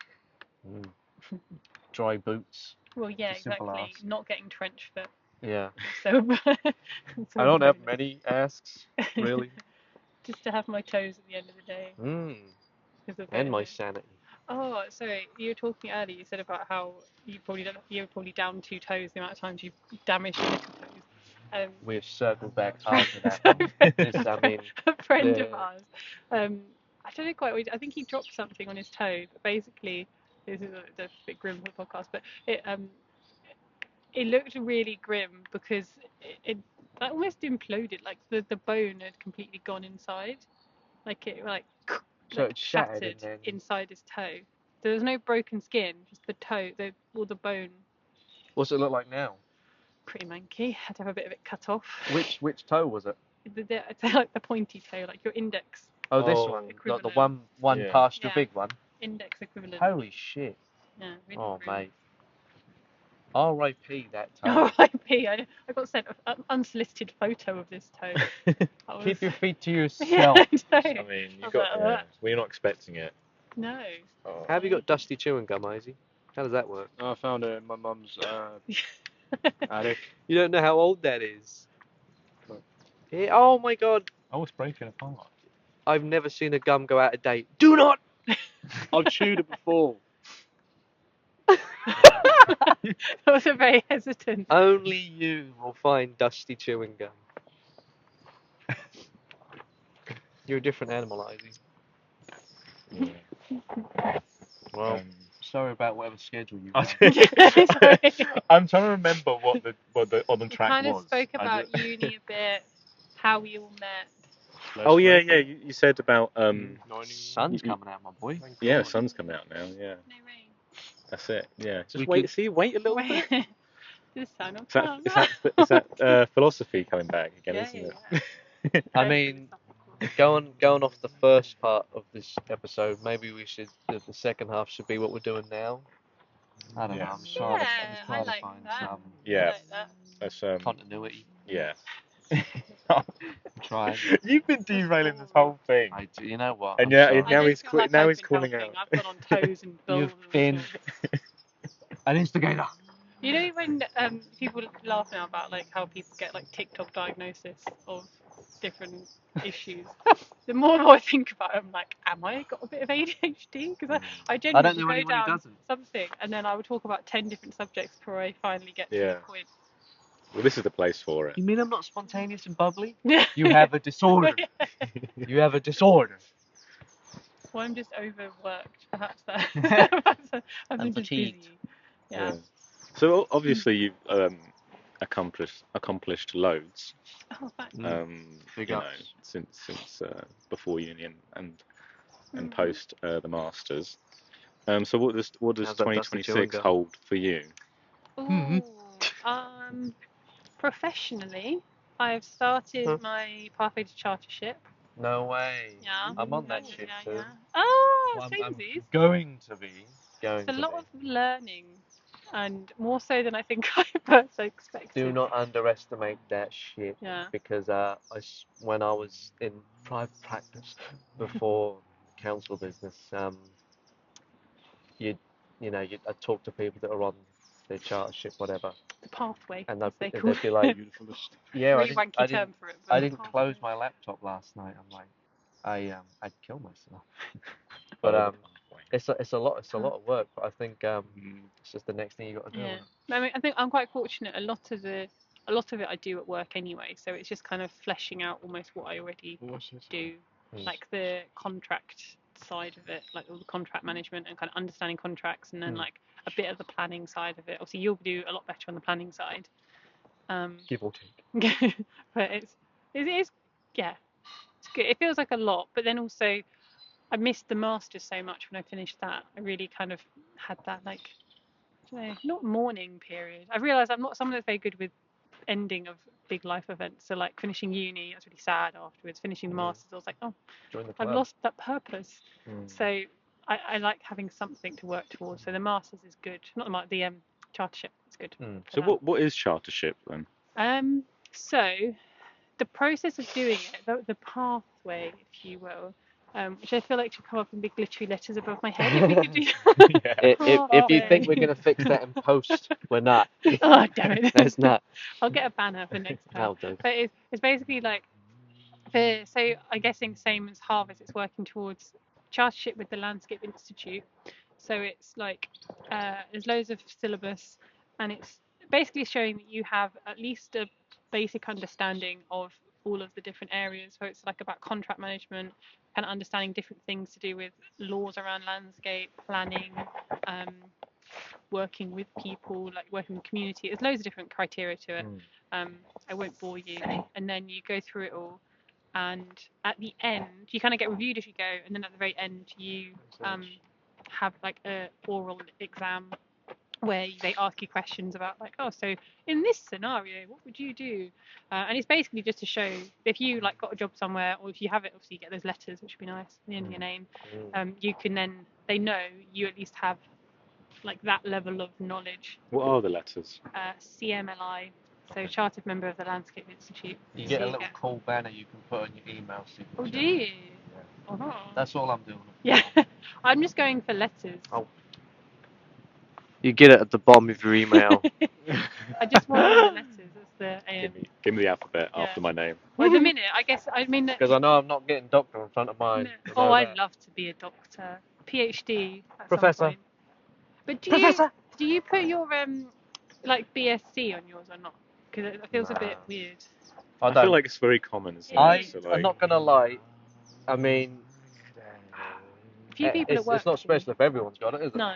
A: Dry boots.
C: Well, yeah,
A: It's a simple
C: exactly.
A: ask.
C: Not getting trench foot.
A: Yeah.
C: So.
A: I don't have many asks, really.
C: Just to have my toes at the end of the day.
A: And my sanity.
C: Oh, sorry. You were talking earlier. You said about how you're probably down 2 toes the amount of times you've damaged your little toes.
A: We've circled back hard to that one. I mean,
C: a friend of ours. I don't know quite. I think he dropped something on his toe. But basically, this is a bit grim for the podcast, but it looked really grim because it almost imploded. Like the bone had completely gone inside. Like it
A: so it shattered and then...
C: inside his toe. There was no broken skin, just the toe, the bone.
A: What's it look like now?
C: Pretty manky. Had to have a bit of it cut off.
A: Which toe was it?
C: It's like the pointy toe, like your index.
A: Oh, this one. Like the one past your big one.
C: Index equivalent.
A: Holy shit.
C: Yeah, really
A: Oh,
C: grim.
A: mate. R.I.P. that toe.
C: R.I.P. I got sent an unsolicited photo of this toe.
A: Keep your feet to
C: Yeah,
A: yourself.
C: I
B: I
C: know.
B: mean,
C: I was
B: you got.
C: like,
B: Yeah, we're not expecting it.
C: No.
B: Oh.
A: How have you got dusty chewing gum, Izzy? How does that work?
D: I found it in my mum's attic.
A: You don't know how old that is. Yeah, oh my god.
B: Oh, it's breaking apart.
A: I've never seen a gum go out of date. Do not!
D: I've chewed it before.
C: That was a very hesitant.
A: Only you will find dusty chewing gum. You're a different animal, Izzy.
B: Yeah.
A: Well, sorry about whatever schedule you
B: I
A: had.
C: Sorry.
B: I'm trying to remember what the on the
C: We
B: track
C: kind
B: was.
C: of spoke
B: I
C: about
B: just-
C: uni a bit, how we all met.
B: Oh yeah, yeah. You said about
A: Sun's coming out, my boy.
B: Yeah, the sun's coming out now. Yeah,
C: No rain.
B: that's it. Yeah, just
A: We
B: wait.
A: could-
B: See, wait a little bit.
C: Wait. The sun will
B: Is that,
C: come.
B: is that philosophy coming back again,
C: Yeah,
B: isn't
C: yeah,
B: it?
C: yeah.
A: I
C: Very
A: mean,
C: philosophical.
A: going off the first part of this episode, maybe we should. The second half should be what we're doing now. I don't know. I'm just trying to, I'm just
C: Yeah, I
A: trying to
C: like
A: find
C: that.
A: some
C: I
B: Yeah,
C: like that.
B: that's
A: continuity.
B: yeah.
A: I'm trying.
B: You've been derailing this whole thing,
A: You know what?
B: and
A: I'm
B: yeah,
A: sorry.
C: I don't feel like
B: now
C: I've
B: he's
C: been
B: calling
C: helping.
B: out.
C: I've gone on toes and balls.
A: You've been an instigator.
C: You know when people laugh now about like how people get like TikTok diagnosis of different issues. The more and more I think about it, I'm like, am I got a bit of ADHD? Because I
A: I
C: genuinely
A: don't know
C: go
A: anyone who
C: down
A: doesn't.
C: something and then I would talk about 10 different subjects before I finally get to
B: Yeah.
C: the point.
B: Well, this is the place for it.
A: You mean I'm not spontaneous and bubbly?
C: Yeah.
A: You have a disorder. You have a disorder.
C: Well, I'm just overworked, perhaps. That I've been just
A: fatigued.
C: busy. Yeah.
B: So obviously you've accomplished loads.
C: Oh, thanks.
A: Big
B: You know,
A: ups.
B: since before uni and
C: Mhm.
B: post the masters. So what does
A: How's that dusty chewing
B: 2026
A: gum?
B: hold for you?
C: Ooh, professionally, I've started my pathway to chartership.
A: No way.
C: Yeah.
A: I'm on that shit
C: Yeah,
A: too.
C: yeah. Oh,
A: Well, I'm
C: samesies.
A: going to be.
C: It's a lot of learning, and more so than I think I first expected.
A: Do not underestimate that shit.
C: Yeah.
A: Because when I was in private practice before council business, I'd talk to people that are on their chartership, whatever,
C: The pathway,
A: and
C: as they
A: they'd
C: call
A: be
C: it.
A: like,
D: Beautifulest.
A: "Yeah,
C: Really wanky term for it. But
A: I didn't close my laptop last night." I'm like, I'd kill myself. But it's a lot of work. But I think it's just the next thing you got to do.
C: Yeah. I mean, I think I'm quite fortunate. A lot of it I do at work anyway. So it's just kind of fleshing out almost what I already do, like the contract side of it, like all the contract management and kind of understanding contracts, and then like a bit of the planning side of it. Obviously, you'll do a lot better on the planning side.
A: Give or take.
C: But it is, yeah, it's good. It feels like a lot, but then also I missed the masters so much when I finished that. I really kind of had that like, I don't know, not mourning period. I realised I'm not someone that's very good with ending of big life events. So like finishing uni, I was really sad afterwards. Finishing the masters, I was like, oh,
A: Join the
C: I've
A: club.
C: lost that purpose. So I like having something to work towards. So the masters is good. Not the chartership. It's good.
B: So what is chartership then?
C: So the process of doing it, the pathway, if you will, which I feel like should come up in big glittery letters above my head if we could do that.
A: If you think we're gonna fix that in post, we're not.
C: Oh, damn it.
A: There's not.
C: I'll get a banner for next time.
A: That'll do.
C: But it's basically like, so I'm guessing same as Harvest, it's working towards chartership with the Landscape Institute. So it's like, there's loads of syllabus, and it's basically showing that you have at least a basic understanding of all of the different areas. So it's like about contract management, kind of understanding different things to do with laws around landscape, planning, working with people, like working with community. There's loads of different criteria to it. I won't bore you. And then you go through it all. And at the end, you kind of get reviewed as you go. And then at the very end, you have like a oral exam where they ask you questions about like, oh, so in this scenario, what would you do? And it's basically just to show if you like got a job somewhere, or if you have it, obviously you get those letters, which would be nice at the end of your name. You can then, they know you at least have like that level of knowledge.
B: What are the letters?
C: CMLI, so Chartered Member of the Landscape Institute.
A: You
C: So
A: get a little cool banner you can put on your email signature.
C: Oh, do you?
A: Yeah.
C: Oh.
A: That's all I'm doing.
C: Yeah, I'm just going for letters.
A: Oh. You get it at the bottom of your email.
C: I just want all the letters. That's the aim.
B: Give me the alphabet
C: Yeah.
B: after my name.
C: Well, at the minute, I mean.
A: Because I know I'm not getting doctor in front of mine.
C: No.
A: You
C: Oh,
A: know
C: I'd
A: that.
C: love to be a doctor, PhD at
A: Professor.
C: some point. But
A: Professor.
C: do you put your like BSc on yours or not? Because it feels a bit weird.
B: I feel like it's very common. Isn't
C: I-
B: it? So, like,
A: I'm not gonna lie. I mean,
C: A few people at work.
A: it's not special if everyone's got it, is it?
C: No.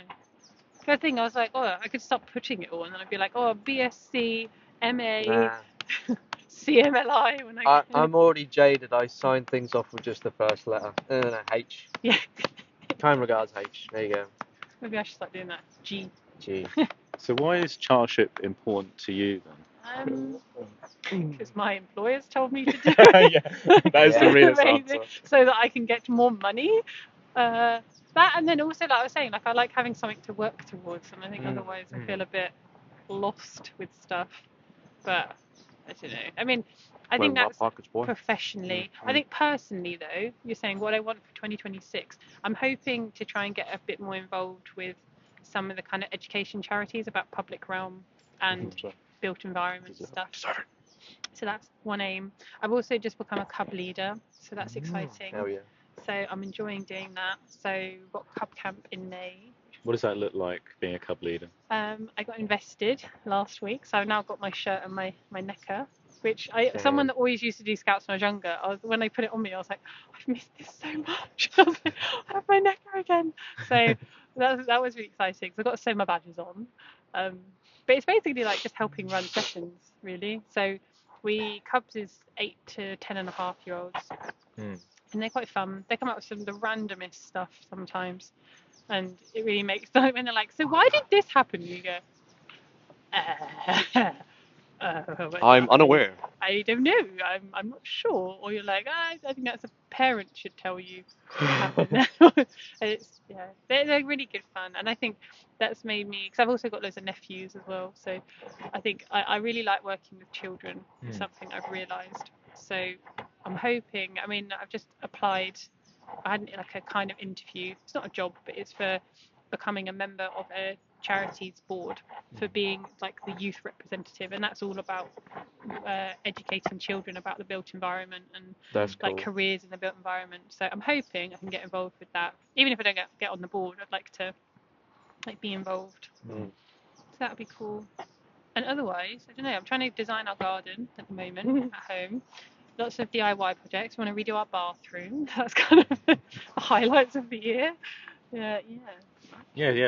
C: The thing, I was like, oh, I could stop putting it all, and then I'd be like, oh, BSc, MA,
A: Nah.
C: CMLI. When
A: I'm already jaded. I sign things off with just the first letter. H.
C: Yeah.
A: Kind regards, H. There you go.
C: Maybe I should start doing that. G.
A: G.
B: so why is chartership important to you then?
C: Because my employers told me to do it.
B: Yeah, that is the realest
C: Amazing.
B: answer.
C: So that I can get more money. That, and then also, like I was saying, like I like having something to work towards, and I think otherwise I feel a bit lost with stuff. But I don't know. I mean, I think that's professionally. I think personally, though, you're saying what I want for 2026. I'm hoping to try and get a bit more involved with some of the kind of education charities about public realm and built environment stuff. So that's one aim. I've also just become a cub leader, so that's exciting.
A: Hell yeah.
C: So I'm enjoying doing that. So we've got cub camp in May.
B: What does that look like, being a cub leader?
C: I got invested last week, so I've now got my shirt and my necker, which someone that always used to do scouts when I was younger, when they put it on me, I was like, I've missed this so much. I was like, I have my necker again. So that was really exciting. So I've got to sew my badges on. But it's basically like just helping run sessions, really. So Cubs is 8 to 10.5-year-olds. And they're quite fun. They come up with some of the randomest stuff sometimes. And it really makes when they're like, so why did this happen? You go,
A: I'm unaware.
C: I don't know. I'm not sure. Or you're like, I think that's a parent should tell you what happened. And they're really good fun, and I think that's made me, because I've also got loads of nephews as well. So I think I really like working with children. It's something I've realised. So I'm hoping. I mean, I've just applied. I had like a kind of interview. It's not a job, but it's for becoming a member of a charities board, for being like the youth representative, and that's all about educating children about the built environment and like careers in the built environment. So I'm hoping I can get involved with that. Even if I don't get on the board, I'd like to like be involved. So that would be cool. And otherwise, I don't know. I'm trying to design our garden at the moment at home. Lots of DIY projects. We want to redo our bathroom. That's kind of the highlights of the year. Yeah.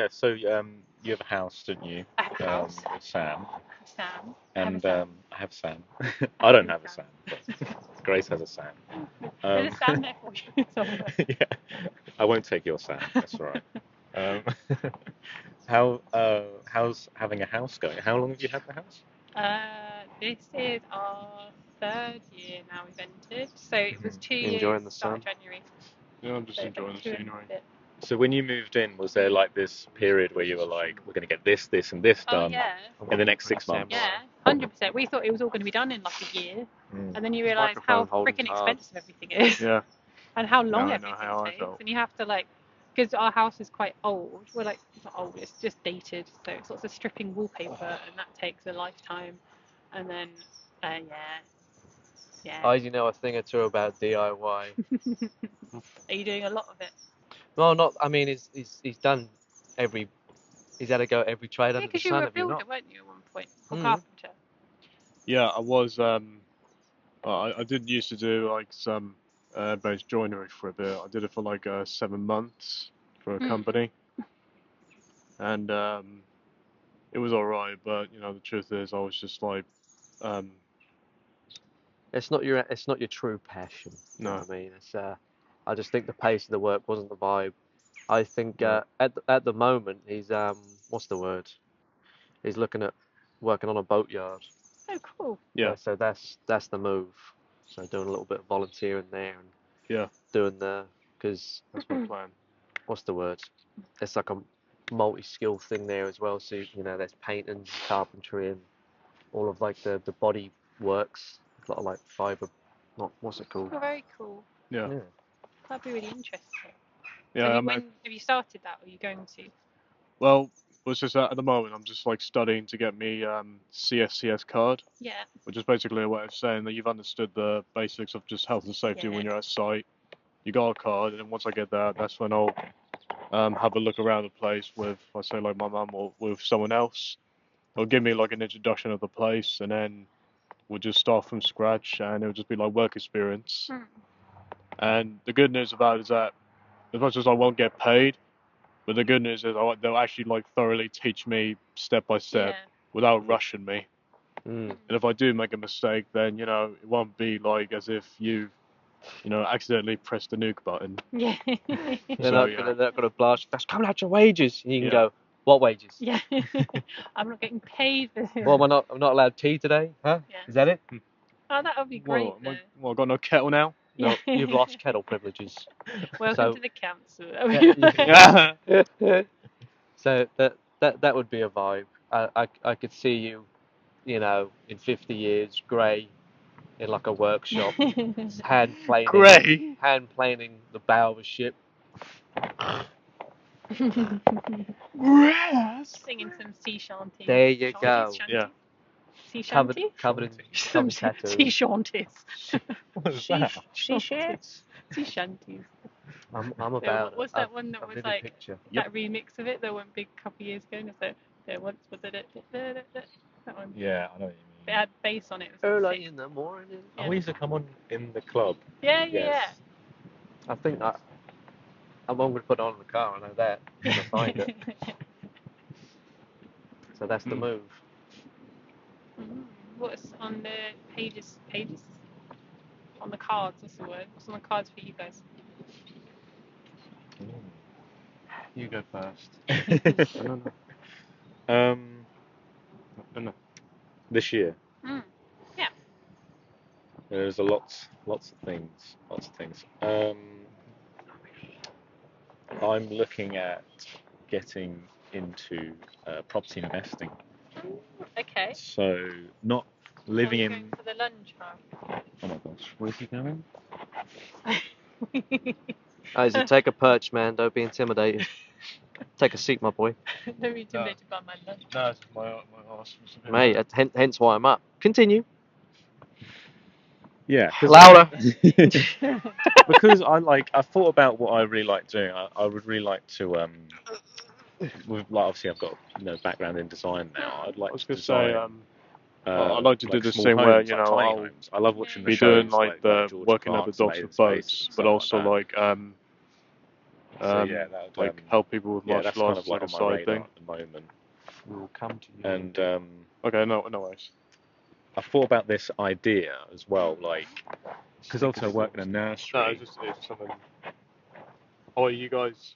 B: So you have a house, don't you?
C: I have a house.
B: With Sam.
C: Sam.
B: And I have Sam. I don't have a Sam, but Grace has a Sam.
C: There's a Sam there for you somewhere.
B: Yeah, I won't take your Sam. That's all right. How's having a house going? How long have you had the house?
C: This is our 3rd year now we've entered. So it was 2 years.
A: Enjoying the
C: start
A: sun?
C: of January.
D: Yeah, I'm just enjoying the scenery.
B: So when you moved in, was there like this period where you were like, we're going to get this, and this done in the next 6 months?
C: Yeah, 100%. We thought it was all going to be done in like a year, and then you realise how freaking expensive everything is.
D: Yeah.
C: And how long
D: I
C: everything
D: know how I
C: takes.
D: felt.
C: And you have to like, because our house is quite old. We're like, it's not old, it's just dated. So it's lots of stripping wallpaper, and that takes a lifetime. And then, yeah.
A: I do know a thing or two about DIY.
C: Are you doing a lot of it?
A: Well, not. I mean, he's done every. He's had to go every trade under the
C: Because you
A: sun.
C: were a
A: Have you
C: builder,
A: not?
C: weren't you, at one point? Or carpenter?
D: Yeah, I was. I did used to do like some base joinery for a bit. I did it for like 7 months for a company, and it was alright. But the truth is, I was just like,
A: It's not your true passion. You know what I mean? It's I just think the pace of the work wasn't the vibe. I think at the moment he's what's the word? He's looking at working on a boatyard.
C: Oh, cool.
D: Yeah.
A: So that's the move. So doing a little bit of volunteering there and doing because
D: that's my plan.
A: what's the word? It's like multi-skill thing there as well. So there's painting, and carpentry, and all of like the body works. A lot of like fiber, not what's it called?
C: Oh, very cool.
D: Yeah.
A: Yeah.
C: That'd be really interesting.
D: Yeah.
C: Have you started that, or are you going to?
D: Well, it's just that at the moment I'm just like studying to get me CSCS card,
C: Yeah.
D: which is basically a way of saying that you've understood the basics of just health and safety when you're at site. You got a card, and then once I get that, that's when I'll have a look around the place with, I say, like my mum or with someone else. They'll give me like an introduction of the place, and then we'll just start from scratch, and it'll just be like work experience. And the good news about it is that as much as I won't get paid, but the good news is they'll actually like thoroughly teach me step by step without rushing me.
A: Mm.
D: And if I do make a mistake, then it won't be like as if you've accidentally pressed the nuke button.
C: Yeah.
A: They're not gonna blast. That's coming out your wages. And you can go, what wages?
C: Yeah. I'm not getting paid for this.
A: Well, I'm not allowed tea today, huh?
C: Yeah.
A: Is that it?
C: Oh, that would be great.
D: Well, I got no kettle now.
A: No, you've lost kettle privileges.
C: Welcome to the council.
A: So that would be a vibe. I could see you, in 50 years, grey, in like a workshop, hand planing the bow of a ship.
C: Singing some sea shanties.
A: There you go.
D: Yeah.
C: Sea shanty?
A: Covered in tattoos.
C: Sea shanties.
B: What was that?
C: Sea shanties. Sea shanties.
A: I'm about.
C: What's that one that
A: a
C: was
A: vivid
C: like
A: picture.
C: that remix of it? That one big couple years ago. And so there once was it that one.
B: Yeah, I know what you
C: It
B: mean.
C: had bass on it. It was
A: Early
C: sick.
A: in the morning.
C: Yeah.
B: Oh, we used to come on in the club.
C: Yeah.
A: I think I'm going to put it on in the car. I know that. I'm going to find it. So that's the move.
C: What's on the pages? On the cards, what's the word? What's on the cards for you guys?
A: You go first.
D: No.
B: This year.
C: Yeah.
B: There's lots of things. I'm looking at getting into property investing.
C: Okay.
B: So not living in.
C: Going for the lunch, Mark.
B: Oh my gosh, where's he going?
A: Isaac, take a perch, man. Don't be intimidated. Take a seat, my boy.
C: Don't be intimidated by my lunch.
D: No, it's my arse.
A: Mate, hence why I'm up. Continue.
B: Yeah,
A: Louder.
B: Because I thought about what I really like doing. I would really like to obviously I've got background in design now. I'd like
D: I was
B: to
D: gonna say
B: design.
D: I'd like to do this
B: small
D: thing
B: homes,
D: where
B: like tiny
D: I'll
B: homes. I love watching the
D: be
B: shows
D: doing like the
B: George
D: working at the
B: Clark's
D: docks
B: Laid in
D: with
B: Space
D: boats,
B: and
D: but
B: stuff
D: also
B: like that. So yeah, that would,
D: like help people with
B: that's
D: martial
B: kind
D: arts
B: of like
D: a
B: on my
D: side
B: radar
D: thing.
B: at the moment.
A: We will come to you.
B: And
D: Okay, no worries.
B: I thought about this idea as well, because also I work in a nursery.
D: No, it's something. Oh, you guys.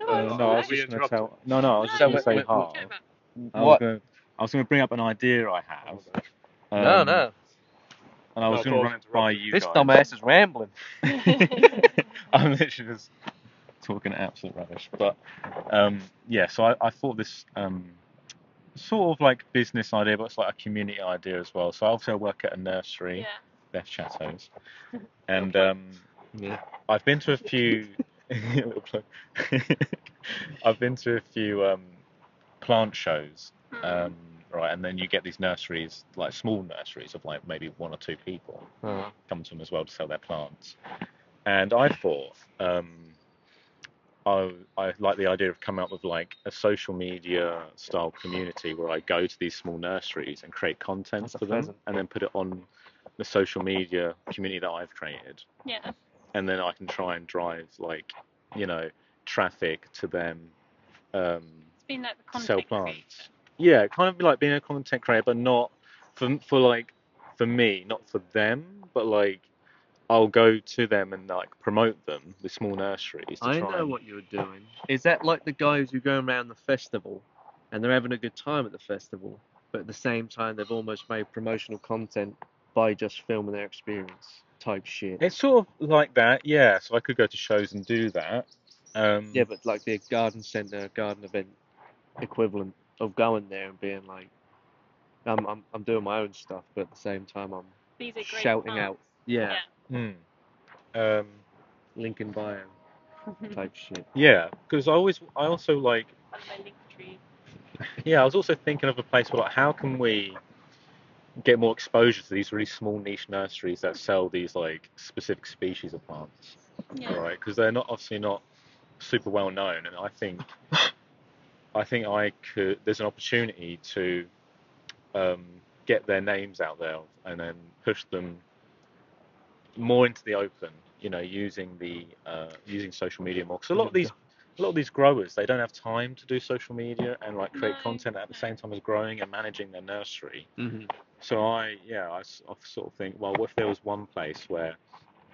B: No, I was just going to tell. No, I was just
A: So
B: going to say half.
A: What?
B: I was going to bring up an idea I have.
A: No.
B: And I was going to run it by you
A: This
B: guys.
A: dumbass is rambling.
B: I'm literally just talking absolute rubbish. But yeah, so I thought this sort of like business idea, but it's like a community idea as well. So obviously I work at a nursery, Beth Chateaus, and
A: Yeah.
B: I've been to a few. I've been to a few plant shows, right? And then you get these nurseries, like small nurseries of like maybe 1 or 2 people come to them as well to sell their plants. And I thought I like the idea of coming up with like a social media style community where I go to these small nurseries and create content for them, and then put it on the social media community that I've created.
C: Yeah.
B: And then I can try and drive like traffic to them.
C: It's been like the content
B: sell plants.
C: creator.
B: Yeah, kind of like being a content creator, but not for me, not for them, but like I'll go to them and like promote them, the small nurseries.
A: I know what you're doing. Is that like the guys who go around the festival and they're having a good time at the festival, but at the same time they've almost made promotional content by just filming their experience type shit?
B: It's sort of like that, yeah. So I could go to shows and do that.
A: Yeah, but like the garden centre, garden event equivalent of going there and being like, I'm doing my own stuff, but at the same time I'm
C: These are great
A: shouting out,
C: plants.
A: yeah, link in bio type shit.
B: Yeah, because I also like,
C: On my link tree.
B: yeah, I was also thinking of a place where like, how can we get more exposure to these really small niche nurseries that sell these like specific species of plants,
C: Yeah.
B: right? Because they're not obviously not super well known, and I think I could. There's an opportunity to um, get their names out there and then push them more into the open. You know, using social media more. Because a lot of these growers, they don't have time to do social media and like create content at the same time as growing and managing their nursery.
A: Mm-hmm.
B: So I sort of think, well, what if there was one place where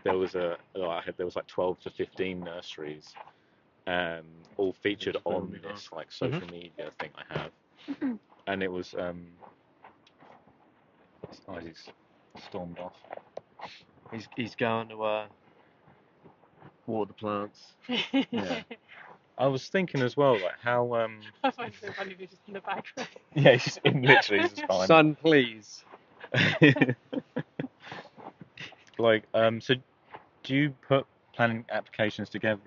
B: there was there was like 12 to 15 nurseries, all featured
D: Just
B: on
D: booming
B: this
D: on.
B: like social media thing I have, and it was he's stormed off.
A: He's going to water the plants.
B: Yeah. I was thinking as well, like how
C: I find it so funny if you're just in the background.
B: yeah, he's just literally just fine.
A: Son, please.
B: Like so do you put planning applications together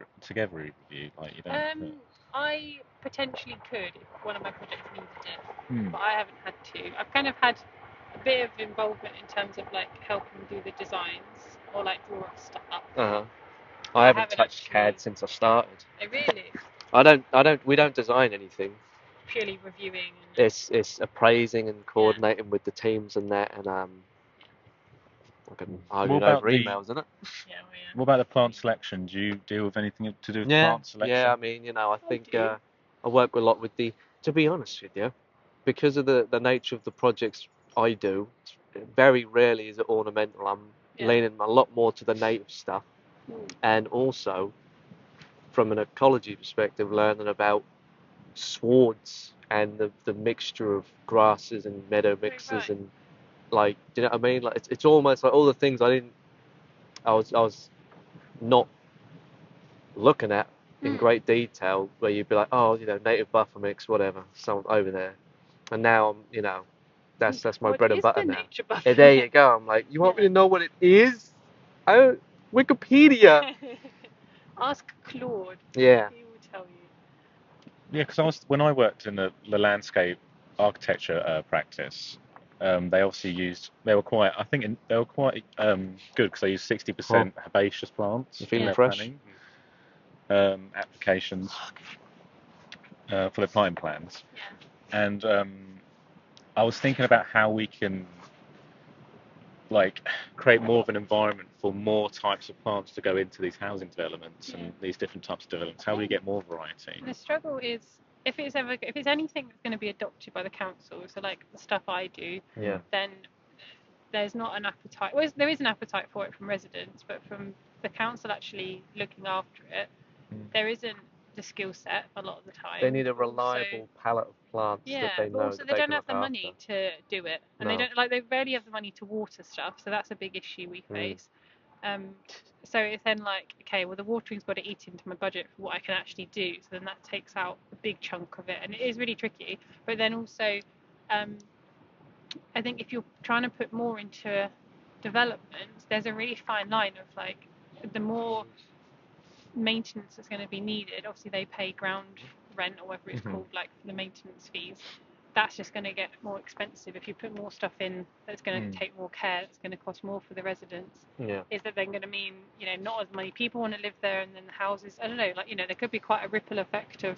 B: with you? Like you don't put...
C: I potentially could if one of my projects needed it,
B: Hmm.
C: but I haven't had to. I've kind of had a bit of involvement in terms of like helping do the designs or like draw stuff up.
A: Uh-huh.
C: But
A: I haven't touched
C: actually...
A: CAD since I started.
C: Oh, really?
A: We don't design anything.
C: Purely reviewing and...
A: It's appraising and coordinating with the teams and that, and I can argue
B: What about
A: over emails, isn't it?
C: Yeah, well, yeah.
B: What about the plant selection? Do you deal with anything to do with
A: Yeah,
B: plant selection?
A: yeah. I mean, you know, I think
C: do.
A: I work a lot with the. To be honest with you, because of the nature of the projects I do, very rarely is it ornamental. I'm
C: Yeah.
A: leaning a lot more to the native stuff, and also from an ecology perspective, learning about swards and the mixture of grasses and meadow mixes
C: right.
A: and like, do you know what I mean? Like it's almost like all the things I was not looking at in great detail, where you'd be like, oh, you know, native buffer mix, whatever, some over there, and now I'm, you know, that's my
C: What
A: bread and
C: is
A: butter
C: the
A: now.
C: nature buffer?
A: Yeah, there you go. I'm like, you want me to know what it is? I don't, Wikipedia.
C: Ask Claude.
A: Yeah.
C: He will tell you.
B: Yeah, because when I worked in the landscape architecture practice, they obviously they were quite good because they used 60% herbaceous plants
A: You
B: in
A: feeling
B: their
A: fresh?
B: planning applications for their planting plans.
C: Yeah.
B: And I was thinking about how we can like create more of an environment for more types of plants to go into these housing developments and these different types of developments. How do we get more variety?
C: The struggle is if it's anything that's going to be adopted by the council, so like the stuff I do,
A: Yeah.
C: then there's not an appetite. Well, there is an appetite for it from residents, but from the council actually looking after it, there isn't the skill set a lot of the time.
A: They need a reliable palette of plants that they
C: but
A: know
C: also
A: that
C: they
A: they
C: don't
A: can
C: have
A: look
C: the money
A: after.
C: to do it, and
A: No.
C: they rarely have the money to water stuff, so that's a big issue we face. So it's then like, okay, well the watering's got to eat into my budget for what I can actually do, so then that takes out a big chunk of it, and it is really tricky. But then also, I think if you're trying to put more into development, there's a really fine line of like, the more maintenance that's going to be needed. Obviously, they pay ground rent or whatever it's called, like for the maintenance fees. That's just going to get more expensive if you put more stuff in. That's going to take more care. That's going to cost more for the residents.
A: Yeah.
C: Is that then going to mean, you know, not as many people want to live there, and then the houses? I don't know. Like, you know, there could be quite a ripple effect of.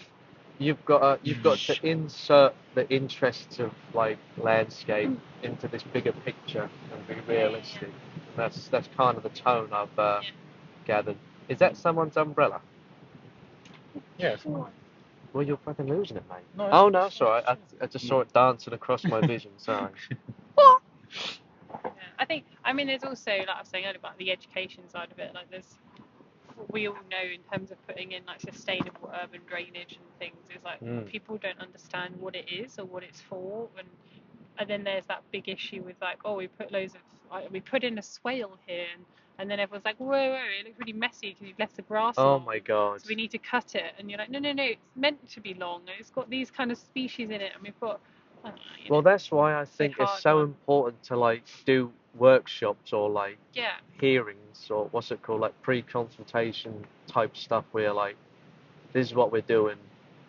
A: You've got to insert the interests of like landscape into this bigger picture and be realistic. That's kind of the tone I've gathered. Is that someone's umbrella?
B: Yeah, it's not.
A: Well, you're fucking losing it, mate.
B: No,
A: Oh no, sorry. I just saw it dancing across my vision. Sorry.
C: Yeah, I think. I mean, there's also, like I was saying earlier, about the education side of it. Like, there's what we all know in terms of putting in like sustainable urban drainage and things is like people don't understand what it is or what it's for, and then there's that big issue with like, oh, we put loads of we put in a swale here, and then everyone's like, whoa, it looks really messy because you've left the grass
A: Oh
C: long,
A: my god.
C: so we need to cut it. And you're like, no, it's meant to be long, and it's got these kind of species in it, and we've got. I don't know,
A: Well, that's why I think it's
C: hard
A: so
C: one.
A: important to like do workshops or like
C: Yeah.
A: hearings or what's it called, like pre-consultation type stuff where like this is what we're doing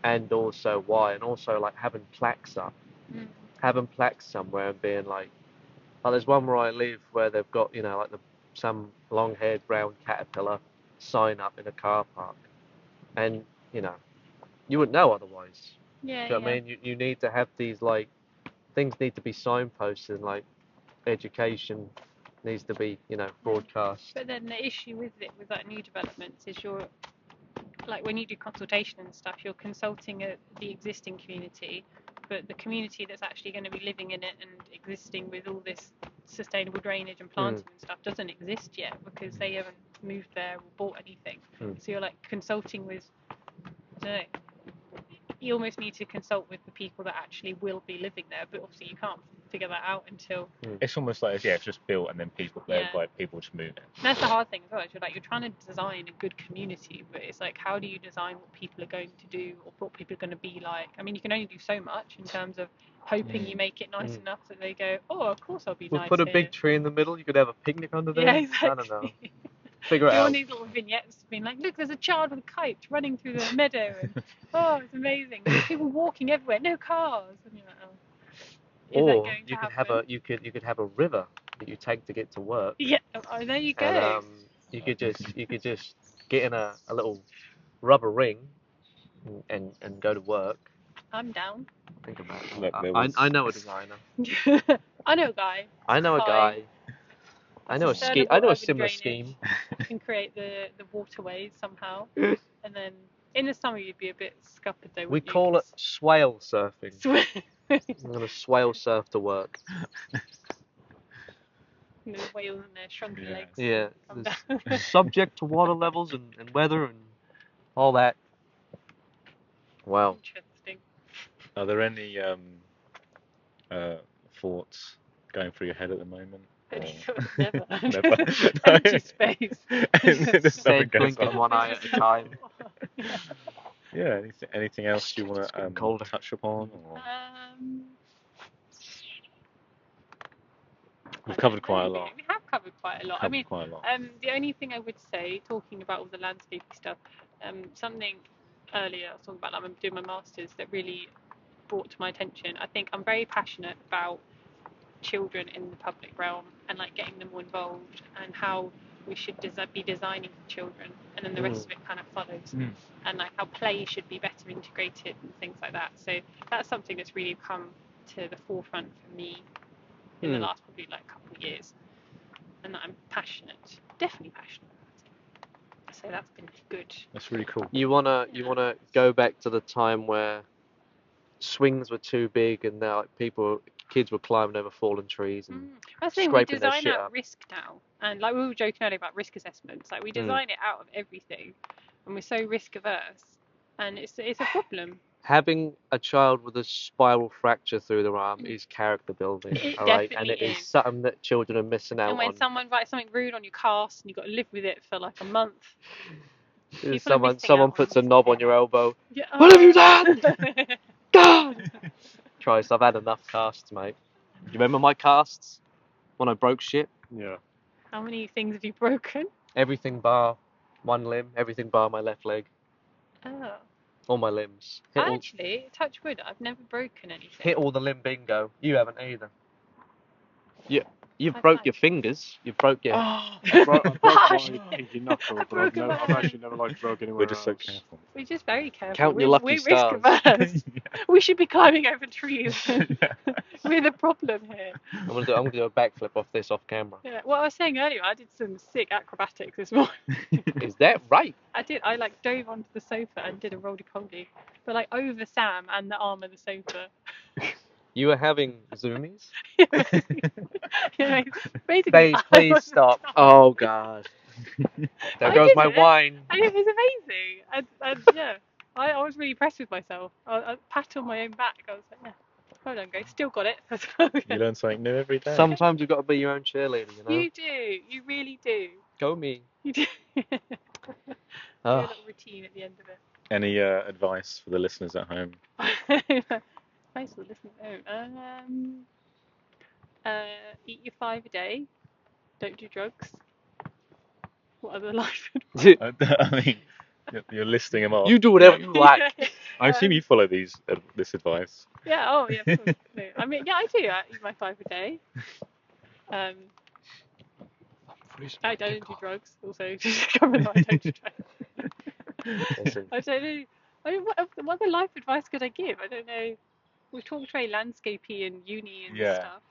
A: and also why, and also like having plaques up, having plaques somewhere and being like there's one where I live where they've got like some long-haired brown caterpillar sign up in a car park, and you wouldn't know otherwise.
C: Yeah.
A: Do you know what I mean? You need to have these like things need to be signposted, and like education needs to be broadcast.
C: But then the issue with it, with like new developments, is you're like when you do consultation and stuff, you're consulting the existing community, but the community that's actually going to be living in it and existing with all this sustainable drainage and planting and stuff doesn't exist yet because they haven't moved there or bought anything. So you're like consulting with, I don't know, you almost need to consult with the people that actually will be living there, but obviously you can't figure that out until
B: It's almost like it's just built and then people just move it.
C: And that's the hard thing as well. Is you're trying to design a good community, but it's like how do you design what people are going to do or what people are going to be like? I mean, you can only do so much in terms of hoping you make it nice enough that they go, oh, of course I'll be
A: We'll
C: nice
A: put a
C: here.
A: big tree in the middle. You could have a picnic under there.
C: Yeah, exactly.
A: I don't know. Figure it
C: Do all
A: out.
C: these little vignettes being like, look, there's a child with a kite running through the meadow, and oh, it's amazing. There's people walking everywhere, no cars. And you're like, oh, is that
A: Or
C: going to
A: you could
C: happen?
A: you could have a river that you take to get to work.
C: Yeah. Oh, there you go.
A: And you could just get in a little rubber ring and go to work.
C: I'm down.
A: Think about it.
B: Look,
A: I know a designer.
C: I know a guy.
A: I know a guy. I know a scheme. I know a similar scheme.
C: You can create the waterways somehow, and then in the summer you'd be a bit scuppered though.
A: We call it swale surfing.
C: it.
A: I'm gonna swale surf to work.
C: The whales and their shrunken legs.
A: Yeah.
C: Come
A: It's subject to water levels and weather and all that. Wow.
C: Interesting.
B: Are there any thoughts going through your head at the moment?
C: Never.
B: Never.
C: Empty space.
A: Stay blinking one eye at a time.
B: Yeah. Anything else you want to touch upon? Or? We've covered quite a lot.
C: We have covered quite a lot. I mean,
B: quite a lot.
C: The only thing I would say, talking about all the landscaping stuff, something earlier I was talking about, like I'm doing my masters, that really brought to my attention. I think I'm very passionate about children in the public realm and like getting them more involved and how we should be designing for children, and then the rest of it kind of follows, and like how play should be better integrated and things like that. So that's something that's really come to the forefront for me in the last probably like couple of years, and that I'm definitely passionate about it. So that's been good.
B: That's really cool.
A: You wanna go back to the time where swings were too big and now kids were climbing over fallen trees and
C: I think we design out risk now, and like we were joking earlier about risk assessments, like we design it out of everything, and we're so risk averse, and it's a problem.
A: Having a child with a spiral fracture through their arm is character building, all right, and it is something that children are missing out on.
C: And when someone writes something rude on your cast and you've got to live with it for like a month.
A: Someone puts a knob on your elbow. Yeah. What have you done? God! Christ, I've had enough casts, mate. You remember my casts? When I broke shit?
D: Yeah.
C: How many things have you broken?
A: Everything bar one limb, everything bar my left leg.
C: Oh.
A: All my limbs.
C: Actually, touch wood, I've never broken anything.
A: Hit all the limb bingo. You haven't either. You've broke your fingers. You've broke your...
D: I broke my pinky knuckle, but I've actually never broke anywhere
B: We're just so
D: else.
B: careful.
C: We're just very careful.
A: Count your lucky stars.
C: We're risk averse. We should be climbing over trees. We're the problem here.
A: I'm gonna do a backflip off camera.
C: Yeah. Well, I was saying earlier, I did some sick acrobatics this morning.
A: Is that right?
C: I did. I dove onto the sofa and did a roly-poly, but over Sam and the arm of the sofa.
A: You were having zoomies?
C: Yeah, basically.
A: Babe, please stop. Oh, God. There goes my wine.
C: And it was amazing. And yeah, I was really impressed with myself. I pat on my own back. I was like, yeah. Well done, Grace. Still got it.
B: You learn something new every day.
A: Sometimes you've got to be your own cheerleader, you know?
C: You do. You really do.
A: Go me.
C: You do. Do a
A: Ah,
C: little routine at the end of it.
B: Any advice for the listeners at home?
C: Thanks for listening. Eat your 5 a day. Don't do drugs. What other life advice?
B: I mean, you're listing them off.
A: you do whatever you like.
B: I assume you follow this advice.
C: Yeah. Oh, yeah. Of course. No, I mean, yeah, I do. I eat my 5 a day. I don't do drugs. Also, just cover that I don't do drugs.
A: Listen,
C: I don't know. I mean, what other life advice could I give? I don't know. We've talked very landscapey and uni and
B: Yeah.
C: stuff.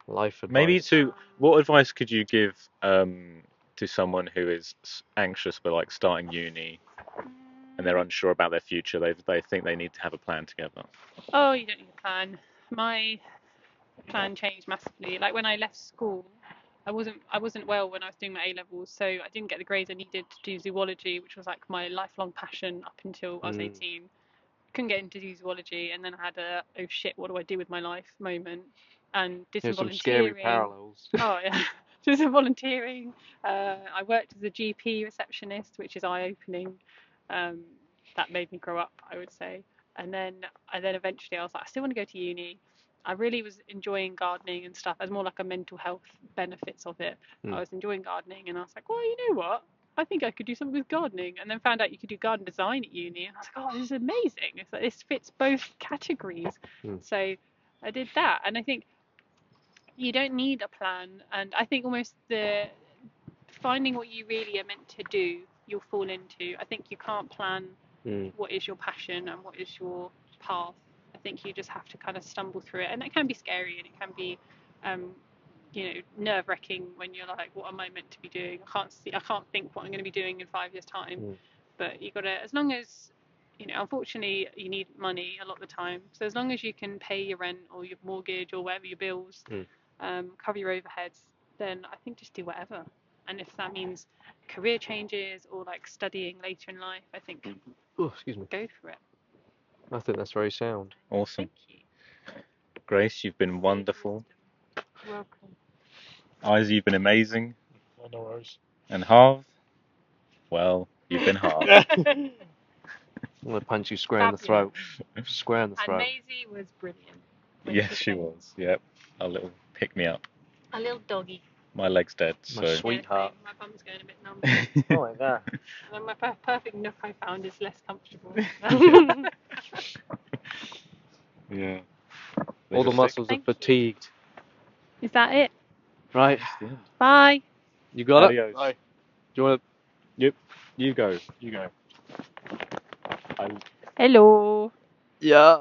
A: life advice.
B: Maybe what advice could you give to someone who is anxious but like starting uni and they're unsure about their future? They think they need to have a plan together.
C: Oh, you don't need a plan. My plan changed massively. Like when I left school, I wasn't well when I was doing my A levels, so I didn't get the grades I needed to do zoology, which was like my lifelong passion up until I was 18. Couldn't get into zoology, and then I had a oh shit, what do I do with my life moment, and did some
A: Here's some
C: volunteering.
A: scary parallels.
C: Oh yeah, did some volunteering. I worked as a GP receptionist, which is eye-opening. That made me grow up, I would say. And then eventually I was like, I still want to go to uni. I really was enjoying gardening and stuff. As more like a mental health benefits of it. I was enjoying gardening, and I was like, well, you know what? I think I could do something with gardening, and then found out you could do garden design at uni, and I was like, oh, this is amazing. It's like, this fits both categories. So I did that, and I think you don't need a plan, and I think almost the finding what you really are meant to do, you'll fall into. I think you can't plan what is your passion and what is your path. I think you just have to kind of stumble through it, and it can be scary, and it can be nerve-wracking when you're like, what am I meant to be doing? I can't think what I'm going to be doing in 5 years time. But you got to, as long as unfortunately you need money a lot of the time, so as long as you can pay your rent or your mortgage or whatever your bills, cover your overheads, then I think just do whatever. And if that means career changes or like studying later in life, I think
A: Excuse me.
C: go for it.
A: I think that's very sound.
B: Awesome.
C: Thank you.
B: Grace, you've been wonderful.
C: Welcome.
B: Izzy, you've been amazing.
D: No worries.
B: And Harv, well, you've been Harv.
A: I'm gonna punch you square in the throat. Square in the
C: And
A: throat.
C: Maisie was brilliant.
B: Yes, she was. Yep. A little pick me up.
C: A little doggy.
B: My leg's dead,
A: My
B: so.
A: sweetheart.
C: Yeah, my bum's going a bit numb.
A: Oh my god.
C: And then my perfect nook I found is less comfortable.
B: Yeah.
A: All the muscles are
C: Thank you.
A: fatigued.
C: Is that it?
A: Right.
C: Bye.
A: You got it?
B: Adios.
D: Bye.
A: Do you want
B: Yep. You go. You go.
C: Hello.
A: to? Yeah.